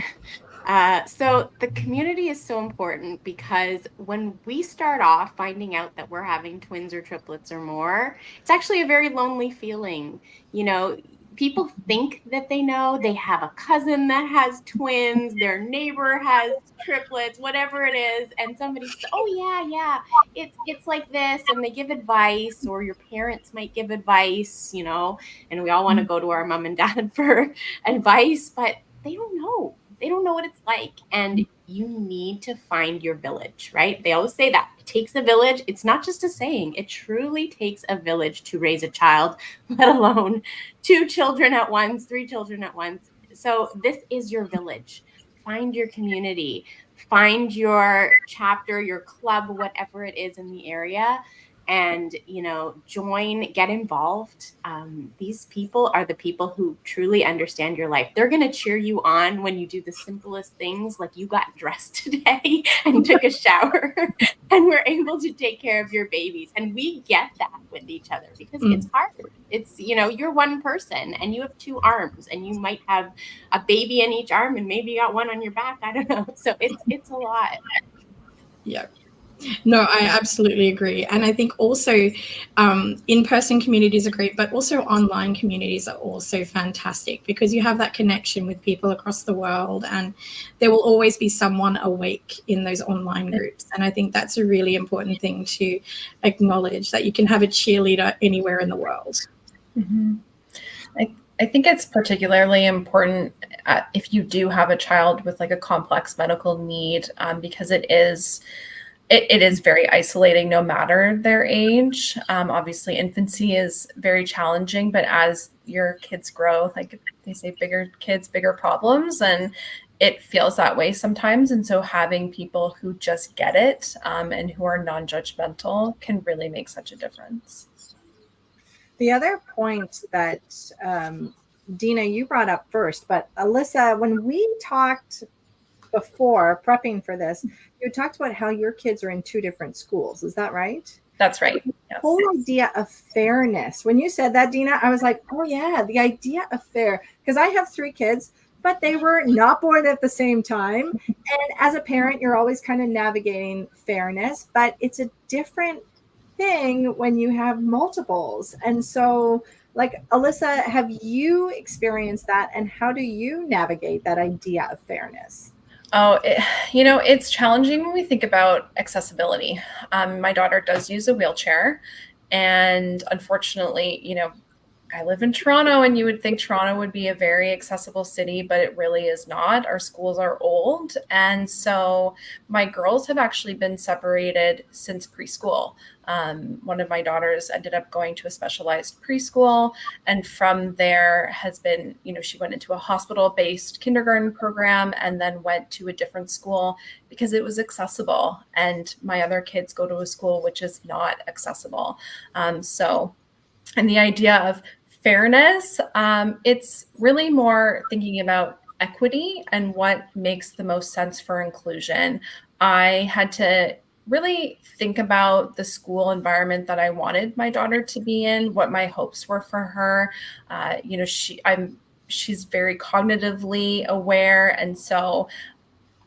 So the community is so important because when we start off finding out that we're having twins or triplets or more, it's actually a very lonely feeling. You know, people think that they know, they have a cousin that has twins, their neighbor has triplets, whatever it is, and somebody says, oh yeah, it's like this, and they give advice, or your parents might give advice, you know, and we all want to go to our mom and dad for advice, but they don't know. They don't know what it's like. And you need to find your village, right? They always say that it takes a village. It's not just a saying. It truly takes a village to raise a child, let alone 2 children at once, 3 children at once. So this is your village. Find your community, find your chapter, your club, whatever it is in the area, and, you know, join, get involved. These people are the people who truly understand your life. They're going to cheer you on when you do the simplest things, like you got dressed today and took a shower and were able to take care of your babies. And we get that with each other because it's hard. It's, you know, you're one person and you have 2 arms, and you might have a baby in each arm, and maybe you got one on your back. I don't know. So it's a lot. Yeah. No, I absolutely agree. And I think also in-person communities are great, but also online communities are also fantastic because you have that connection with people across the world, and there will always be someone awake in those online groups. And I think that's a really important thing to acknowledge, that you can have a cheerleader anywhere in the world. Mm-hmm. I think it's particularly important if you do have a child with like a complex medical need, because it is very isolating no matter their age. Obviously, infancy is very challenging, but as your kids grow, like they say, bigger kids, bigger problems. And it feels that way sometimes. And so having people who just get it and who are non-judgmental can really make such a difference. The other point that Dina, you brought up first, but Alyssa, when we talked before prepping for this, you talked about how your kids are in 2 different schools. Is that right? That's right. Yes. Whole idea of fairness. When you said that, Dina, I was like, oh yeah, the idea of fair. Because I have 3 kids, but they were not born at the same time. And as a parent, you're always kind of navigating fairness, but it's a different thing when you have multiples. And so, like, Alyssa, have you experienced that? And how do you navigate that idea of fairness? Oh, it's challenging when we think about accessibility. My daughter does use a wheelchair, and unfortunately, I live in Toronto, and you would think Toronto would be a very accessible city, but it really is not. Our schools are old. And so my girls have actually been separated since preschool. One of my daughters ended up going to a specialized preschool. And from there has been, she went into a hospital-based kindergarten program and then went to a different school because it was accessible. And my other kids go to a school which is not accessible. And the idea of fairness, it's really more thinking about equity and what makes the most sense for inclusion. I had to really think about the school environment that I wanted my daughter to be in, what my hopes were for her. She's very cognitively aware, and so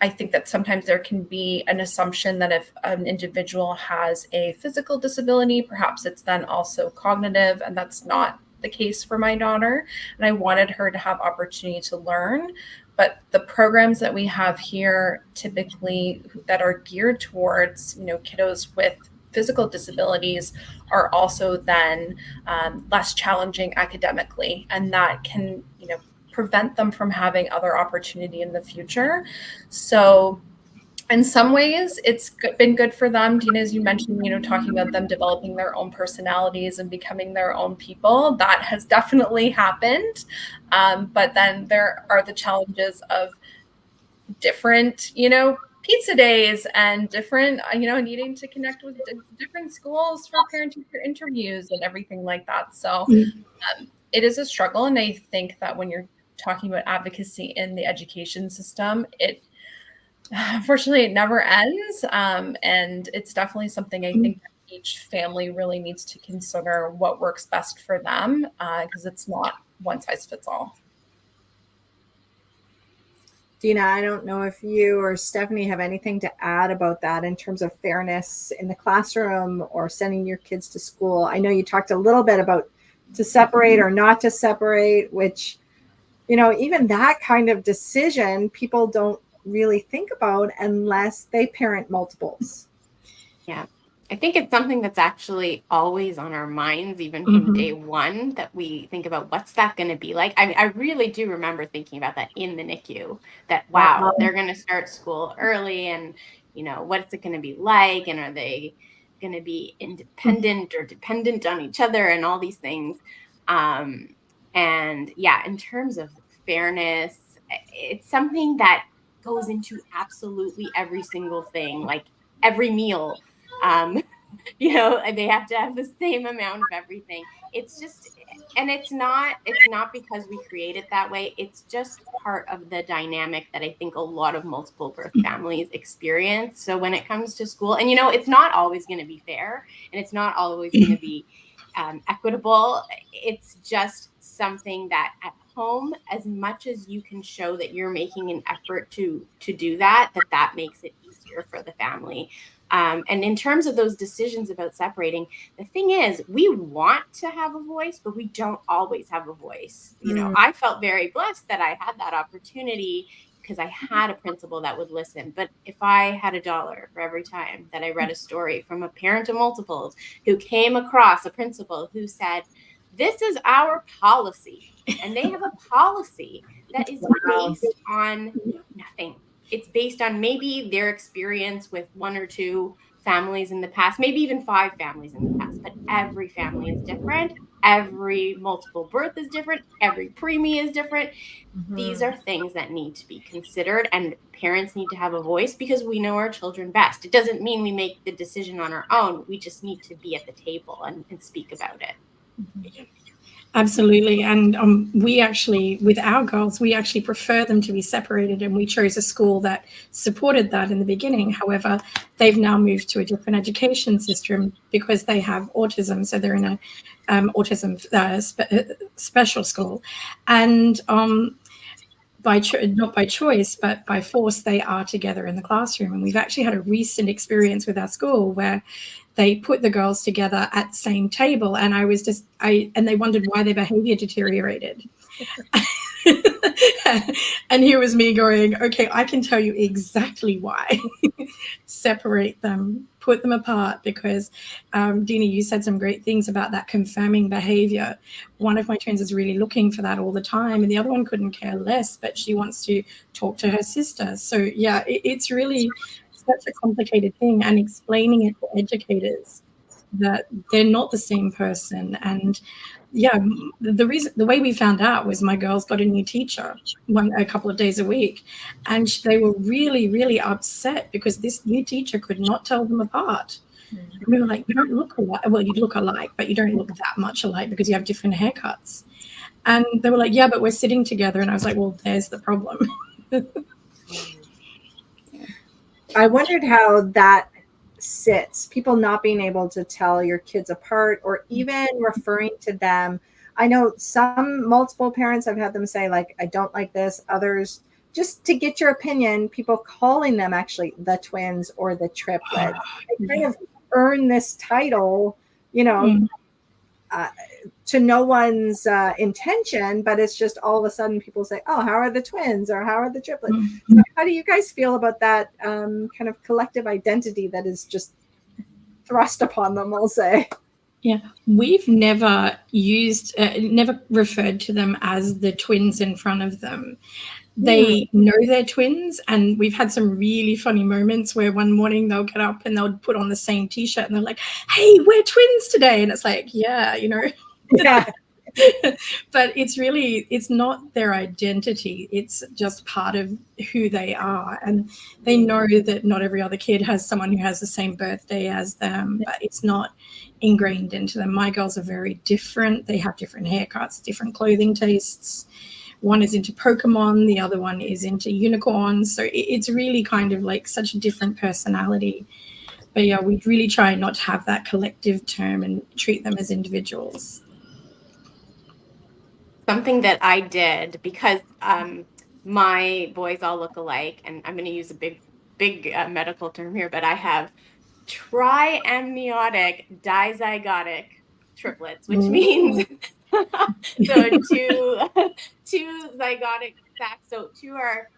I think that sometimes there can be an assumption that if an individual has a physical disability, perhaps it's then also cognitive, and that's not the case for my daughter. And I wanted her to have opportunity to learn. But the programs that we have here typically that are geared towards, kiddos with physical disabilities are also then less challenging academically. And that can, prevent them from having other opportunity in the future. So in some ways, it's been good for them. Dina, as you mentioned, talking about them developing their own personalities and becoming their own people. That has definitely happened. But then there are the challenges of different, pizza days and different, needing to connect with different schools for parent-teacher interviews and everything like that. So it is a struggle. And I think that when you're talking about advocacy in the education system, unfortunately, it never ends. And it's definitely something I think that each family really needs to consider what works best for them, because it's not one size fits all. Dina, I don't know if you or Stephanie have anything to add about that in terms of fairness in the classroom or sending your kids to school. I know you talked a little bit about to separate or not to separate, which, even that kind of decision, people don't really think about unless they parent multiples. Yeah. I think it's something that's actually always on our minds, even from day one, that we think about what's that going to be like. I really do remember thinking about that in the NICU, that, wow, they're going to start school early and, what's it going to be like? And are they going to be independent or dependent on each other and all these things? And yeah, in terms of fairness, it's something that goes into absolutely every single thing, like every meal. They have to have the same amount of everything. It's just, and it's not because we create it that way. It's just part of the dynamic that I think a lot of multiple birth families experience. So when it comes to school, and it's not always going to be fair, and it's not always going to be equitable. It's just something that at home, as much as you can show that you're making an effort to do that makes it easier for the family. And in terms of those decisions about separating, the thing is, we want to have a voice, but we don't always have a voice. I felt very blessed that I had that opportunity because I had a principal that would listen. But if I had $1 for every time that I read a story from a parent of multiples who came across a principal who said, this is our policy, and they have a policy that is based on nothing. It's based on maybe their experience with 1 or 2 families in the past, maybe even 5 families in the past, but every family is different. every multiple birth is different. Every preemie is different. These Mhm. are things that need to be considered, and parents need to have a voice because we know our children best. It doesn't mean we make the decision on our own. We just need to be at the table and speak about it. Absolutely. And we actually, with our girls, we actually prefer them to be separated, and we chose a school that supported that in the beginning. However, they've now moved to a different education system because they have autism. So they're in a autism special school. And not by choice, but by force, they are together in the classroom. And we've actually had a recent experience with our school where they put the girls together at the same table, and and they wondered why their behavior deteriorated. And here was me going, okay, I can tell you exactly why. Separate them, put them apart, because Dina, you said some great things about that confirming behavior. One of my twins is really looking for that all the time, and the other one couldn't care less, but she wants to talk to her sister. So yeah, it's really such a complicated thing, and explaining it to educators that they're not the same person. And yeah, the way we found out was my girls got a new teacher a couple of days a week, and they were really, really upset because this new teacher could not tell them apart. And we were like, you don't look alike. Well, you look alike, but you don't look that much alike because you have different haircuts. And they were like, yeah, but we're sitting together. And I was like, well, there's the problem. I wondered how that sits, people not being able to tell your kids apart or even referring to them. I know some multiple parents, I've had them say, like, I don't like this. Others, just to get your opinion, people calling them actually the twins or the triplets. They kind of earn this title, you know, to no one's intention, but it's just all of a sudden people say, oh, how are the twins or how are the triplets? So how do you guys feel about that kind of collective identity that is just thrust upon them, I'll say? Yeah, we've never never referred to them as the twins in front of them. They know they're twins, and we've had some really funny moments where one morning they'll get up and they'll put on the same t-shirt and they're like, hey, we're twins today. And it's like, yeah, you know. Yeah. But it's not their identity. It's just part of who they are. And they know that not every other kid has someone who has the same birthday as them, but it's not ingrained into them. My girls are very different. They have different haircuts, different clothing tastes. One is into Pokemon, the other one is into unicorns. So it's really kind of like such a different personality. But yeah, we really try not to have that collective term and treat them as individuals. Something that I did, because my boys all look alike, and I'm going to use a big medical term here, but I have triamniotic dizygotic triplets, which means so two zygotic sacs. So two are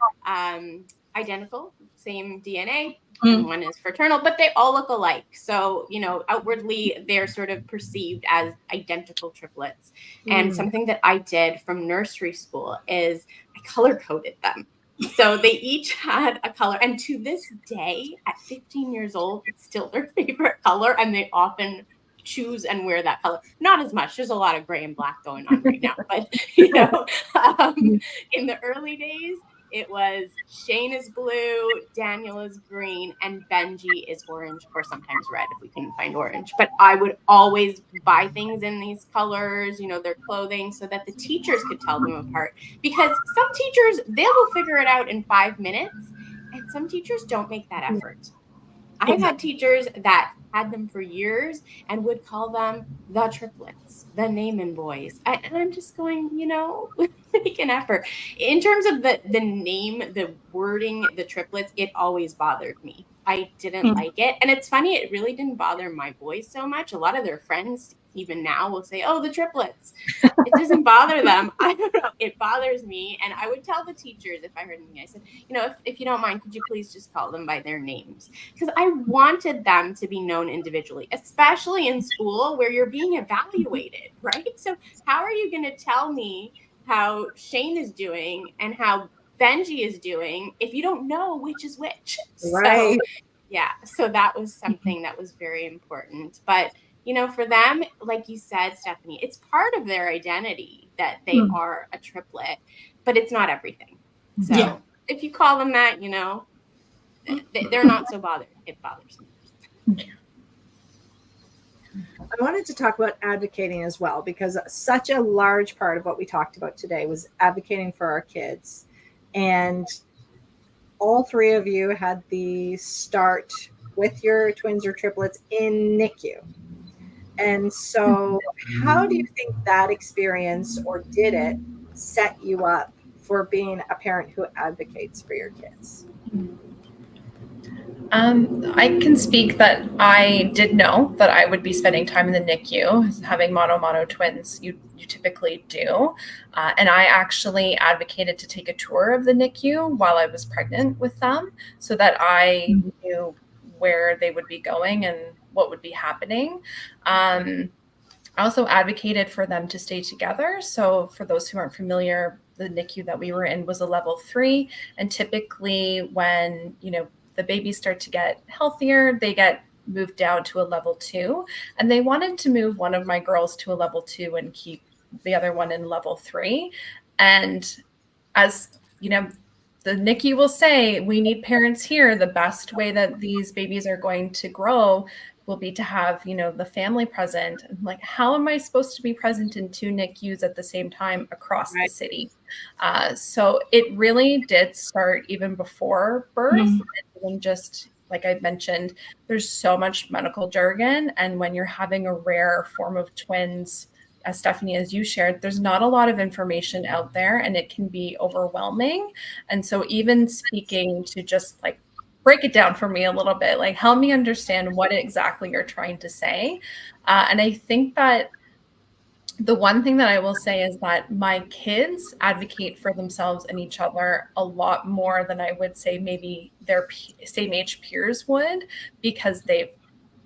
identical, same DNA, and one is fraternal, but they all look alike. So, you know, outwardly they're sort of perceived as identical triplets. And something that I did from nursery school is I color coded them. So they each had a color, and to this day, at 15 years old, it's still their favorite color, and they often choose and wear that color. Not as much. There's a lot of gray and black going on right now, but you know, in the early days, it was Shane is blue, Daniel is green, and Benji is orange, or sometimes red if we couldn't find orange. But I would always buy things in these colors, you know, their clothing, so that the teachers could tell them apart. Because some teachers, they will figure it out in 5 minutes, and some teachers don't make that effort. I've had teachers that had them for years and would call them the triplets, the Naiman boys. And I'm just going, you know, make an effort. In terms of the name, the wording, the triplets, it always bothered me. I didn't like it. And it's funny, it really didn't bother my boys so much. A lot of their friends, even now, will say, oh, the triplets. It doesn't bother them. I don't know. It bothers me. And I would tell the teachers if I heard anything. I said, you know, if you don't mind, could you please just call them by their names? Because I wanted them to be known individually, especially in school where you're being evaluated, right? So how are you going to tell me how Shane is doing and how Benji is doing if you don't know which is which? Right. So, yeah. So that was something that was very important. But for them, like you said, Stephanie, it's part of their identity that they are a triplet, but it's not everything. So if you call them that, they're not so bothered. It bothers me. I wanted to talk about advocating as well, because such a large part of what we talked about today was advocating for our kids. And all three of you had the start with your twins or triplets in NICU. And so how do you think that experience, or did it set you up for being a parent who advocates for your kids? I can speak that I did know that I would be spending time in the NICU. Having mono twins, you typically do. And I actually advocated to take a tour of the NICU while I was pregnant with them, so that I knew where they would be going and what would be happening. I also advocated for them to stay together. So for those who aren't familiar, the NICU that we were in was a level 3. And typically when, the babies start to get healthier, they get moved down to a level 2. And they wanted to move one of my girls to a level 2 and keep the other one in level 3. And as the NICU will say, we need parents here. The best way that these babies are going to grow will be to have, the family present. Like, how am I supposed to be present in 2 NICUs at the same time across the city? So it really did start even before birth. And just like I mentioned, there's so much medical jargon. And when you're having a rare form of twins, as Stephanie, as you shared, there's not a lot of information out there, and it can be overwhelming. And so even speaking to just like break it down for me a little bit, like help me understand what exactly you're trying to say. And I think that the one thing that I will say is that my kids advocate for themselves and each other a lot more than I would say maybe their same age peers would, because they've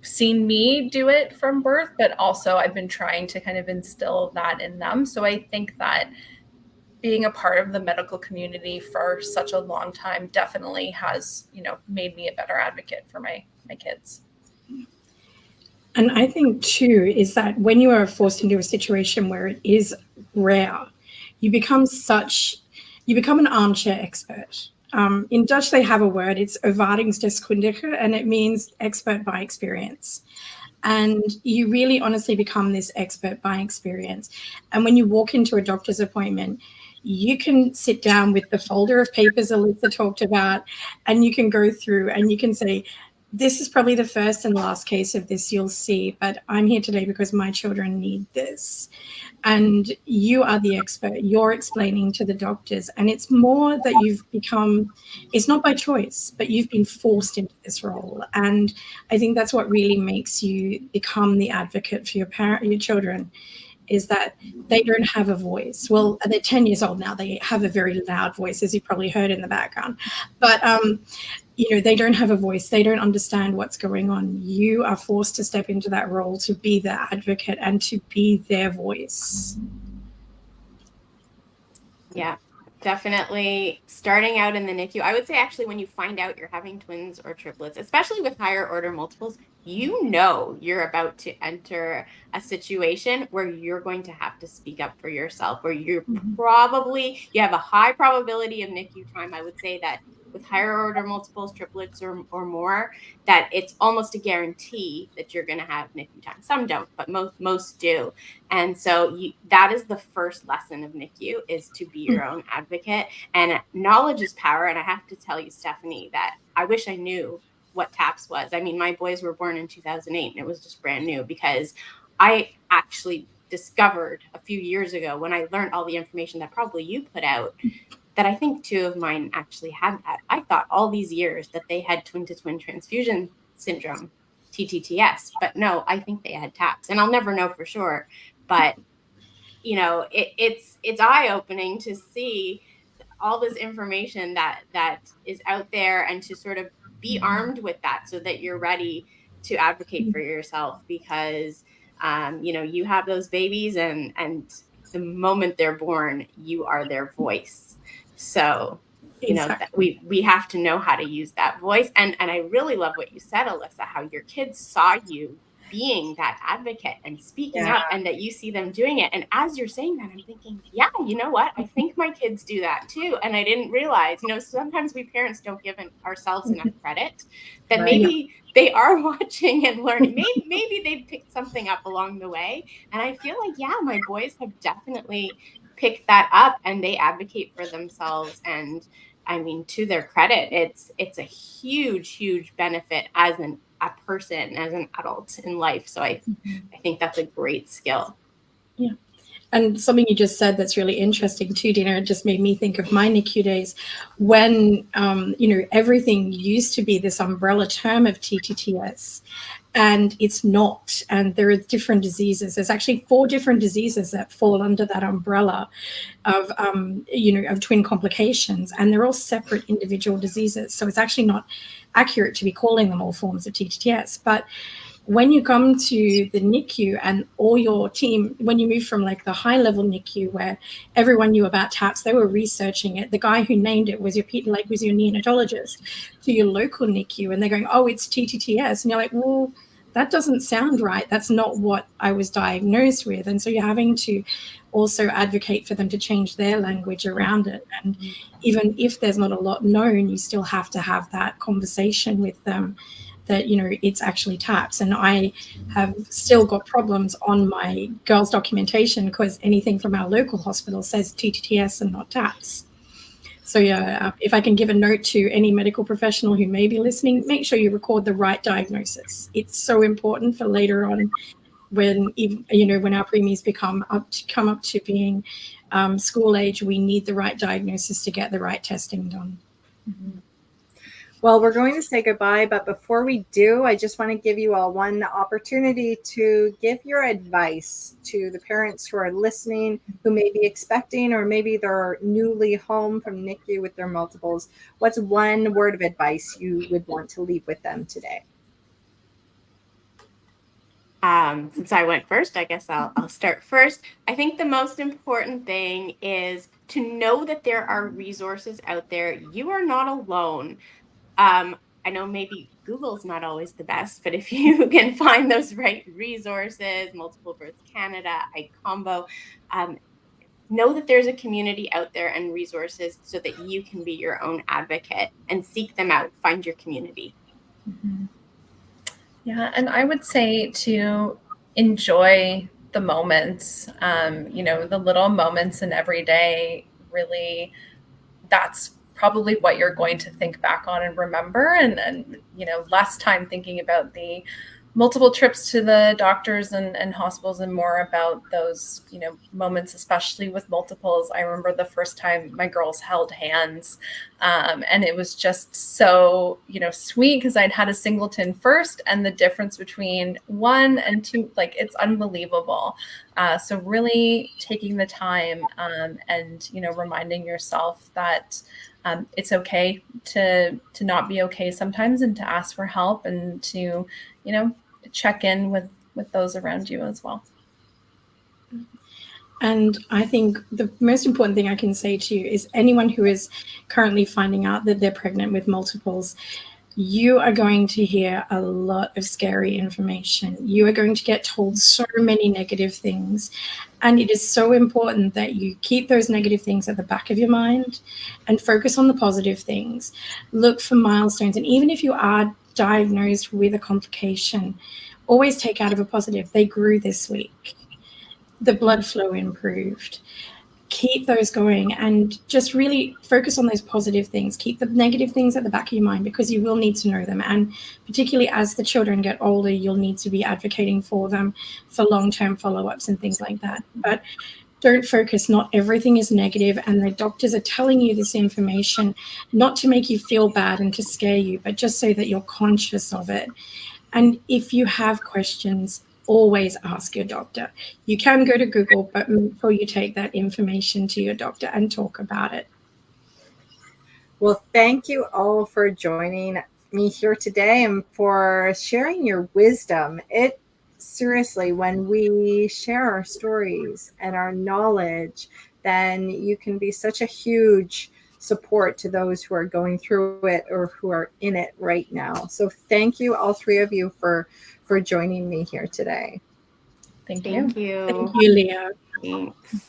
seen me do it from birth, but also I've been trying to kind of instill that in them. So I think that being a part of the medical community for such a long time definitely has, made me a better advocate for my kids. And I think too is that when you are forced into a situation where it is rare, you become an armchair expert. In Dutch, they have a word, it's ervaringsdeskundige, and it means expert by experience. And you really honestly become this expert by experience. And when you walk into a doctor's appointment, you can sit down with the folder of papers Alyssa talked about, and you can go through and you can say, this is probably the first and last case of this you'll see, but I'm here today because my children need this. And you are the expert. You're explaining to the doctors. And it's more that you've become, it's not by choice, but you've been forced into this role. And I think that's what really makes you become the advocate for your children, is that they don't have a voice. Well, they're 10 years old now. They have a very loud voice, as you probably heard in the background. But, they don't have a voice. They don't understand what's going on. You are forced to step into that role to be the advocate and to be their voice. Yeah, definitely. Starting out in the NICU, I would say actually when you find out you're having twins or triplets, especially with higher order multiples, you're about to enter a situation where you're going to have to speak up for yourself, where you have a high probability of NICU time. I would say that with higher order multiples, triplets or more, that it's almost a guarantee that you're going to have NICU time. Some don't, but most do. And so that is the first lesson of NICU, is to be your own advocate. And knowledge is power. And I have to tell you, Stephanie, that I wish I knew what TAPS was. I mean, my boys were born in 2008 and it was just brand new, because I actually discovered a few years ago, when I learned all the information that probably you put out, that I think 2 of mine actually had that. I thought all these years that they had twin-to-twin transfusion syndrome, TTTS, but no, I think they had TAPS, and I'll never know for sure. But it's eye-opening to see all this information that is out there, and to sort of be armed with that so that you're ready to advocate for yourself, because you have those babies, and the moment they're born, you are their voice. So that we have to know how to use that voice. And I really love what you said, Alyssa, how your kids saw you being that advocate and speaking up, and that you see them doing it. And as you're saying that, I'm thinking, yeah, you know what? I think my kids do that too. And I didn't realize, sometimes we parents don't give ourselves enough credit that maybe they are watching and learning. Maybe they've picked something up along the way. And I feel like, yeah, my boys have definitely picked that up, and they advocate for themselves. And I mean, to their credit, it's a huge benefit as a person, as an adult in life. So I think that's a great skill. Yeah. And something you just said that's really interesting too, Dina, it just made me think of my NICU days when, everything used to be this umbrella term of TTTS, and it's not. And there are different diseases. There's actually 4 different diseases that fall under that umbrella of, of twin complications, and they're all separate individual diseases. So it's actually not accurate to be calling them all forms of TTTS. But when you come to the NICU and all your team, when you move from like the high level NICU where everyone knew about TAPS, they were researching it. The guy who named it was your neonatologist, to your local NICU, and they're going, oh, it's TTTS. And you're like, well, that doesn't sound right. That's not what I was diagnosed with. And so you're having to also advocate for them to change their language around it. And even if there's not a lot known, you still have to have that conversation with them that, it's actually TAPS. And I have still got problems on my girls' documentation because anything from our local hospital says TTTS and not TAPS. So if I can give a note to any medical professional who may be listening, make sure you record the right diagnosis. It's so important for later on when our preemies come up to being school age. We need the right diagnosis to get the right testing done. Mm-hmm. Well, we're going to say goodbye, but before we do, I just want to give you all one opportunity to give your advice to the parents who are listening, who may be expecting, or maybe they're newly home from NICU with their multiples. What's one word of advice you would want to leave with them today? Since I went first, I guess I'll start first. I think the most important thing is to know that there are resources out there. You are not alone. I know maybe Google's not always the best, but if you can find those right resources, Multiple Births Canada, iCombo, know that there's a community out there and resources so that you can be your own advocate, and seek them out. Find your community. Mm-hmm. Yeah, and I would say to enjoy the moments, the little moments in every day. Really, that's probably what you're going to think back on and remember, and less time thinking about the multiple trips to the doctors and hospitals, and more about those moments, especially with multiples. I remember the first time my girls held hands, and it was just so sweet, because I'd had a singleton first, and the difference between 1 and 2, like, it's unbelievable. So really taking the time and reminding yourself that it's okay to not be okay sometimes, and to ask for help, and to check in with those around you as well. And I think the most important thing I can say to you is, anyone who is currently finding out that they're pregnant with multiples, you are going to hear a lot of scary information. You are going to get told so many negative things. And it is so important that you keep those negative things at the back of your mind and focus on the positive things. Look for milestones. And even if you are diagnosed with a complication, always take out of a positive. They grew this week. The blood flow improved. Keep those going, and just really focus on those positive things. Keep the negative things at the back of your mind, because you will need to know them. And particularly as the children get older, you'll need to be advocating for them for long-term follow-ups and things like that. But don't focus. Not everything is negative, and the doctors are telling you this information not to make you feel bad and to scare you, but just so that you're conscious of it. And if you have questions, always ask your doctor. You can go to Google, but make sure you take that information to your doctor and talk about it. Well, thank you all for joining me here today and for sharing your wisdom. Seriously, when we share our stories and our knowledge, then you can be such a huge support to those who are going through it or who are in it right now. So thank you, all three of you, for joining me here today. Thank you. Thank you. Thank you, Leah. Thanks.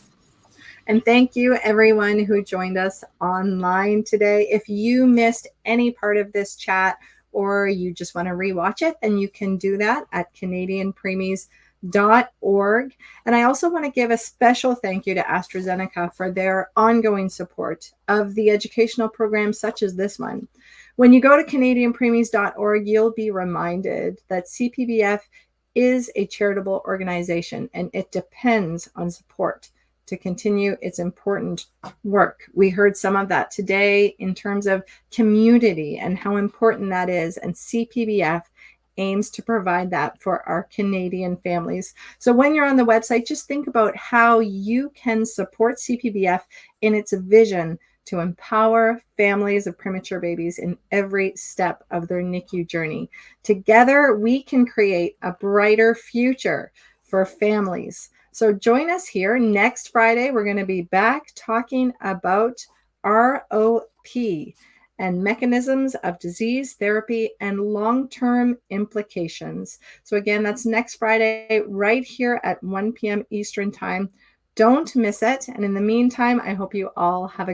And thank you, everyone who joined us online today. If you missed any part of this chat or you just want to rewatch it, then you can do that at CanadianPreemies.org. And I also want to give a special thank you to AstraZeneca for their ongoing support of the educational programs such as this one. When you go to CanadianPreemies.org, you'll be reminded that CPBF is a charitable organization and it depends on support to continue its important work. We heard some of that today in terms of community and how important that is. And CPBF aims to provide that for our Canadian families. So when you're on the website, just think about how you can support CPBF in its vision to empower families of premature babies in every step of their NICU journey. Together, we can create a brighter future for families. So join us here next Friday. We're going to be back talking about ROP and mechanisms of disease therapy and long-term implications. So again, that's next Friday right here at 1 p.m. Eastern Time. Don't miss it. And in the meantime, I hope you all have a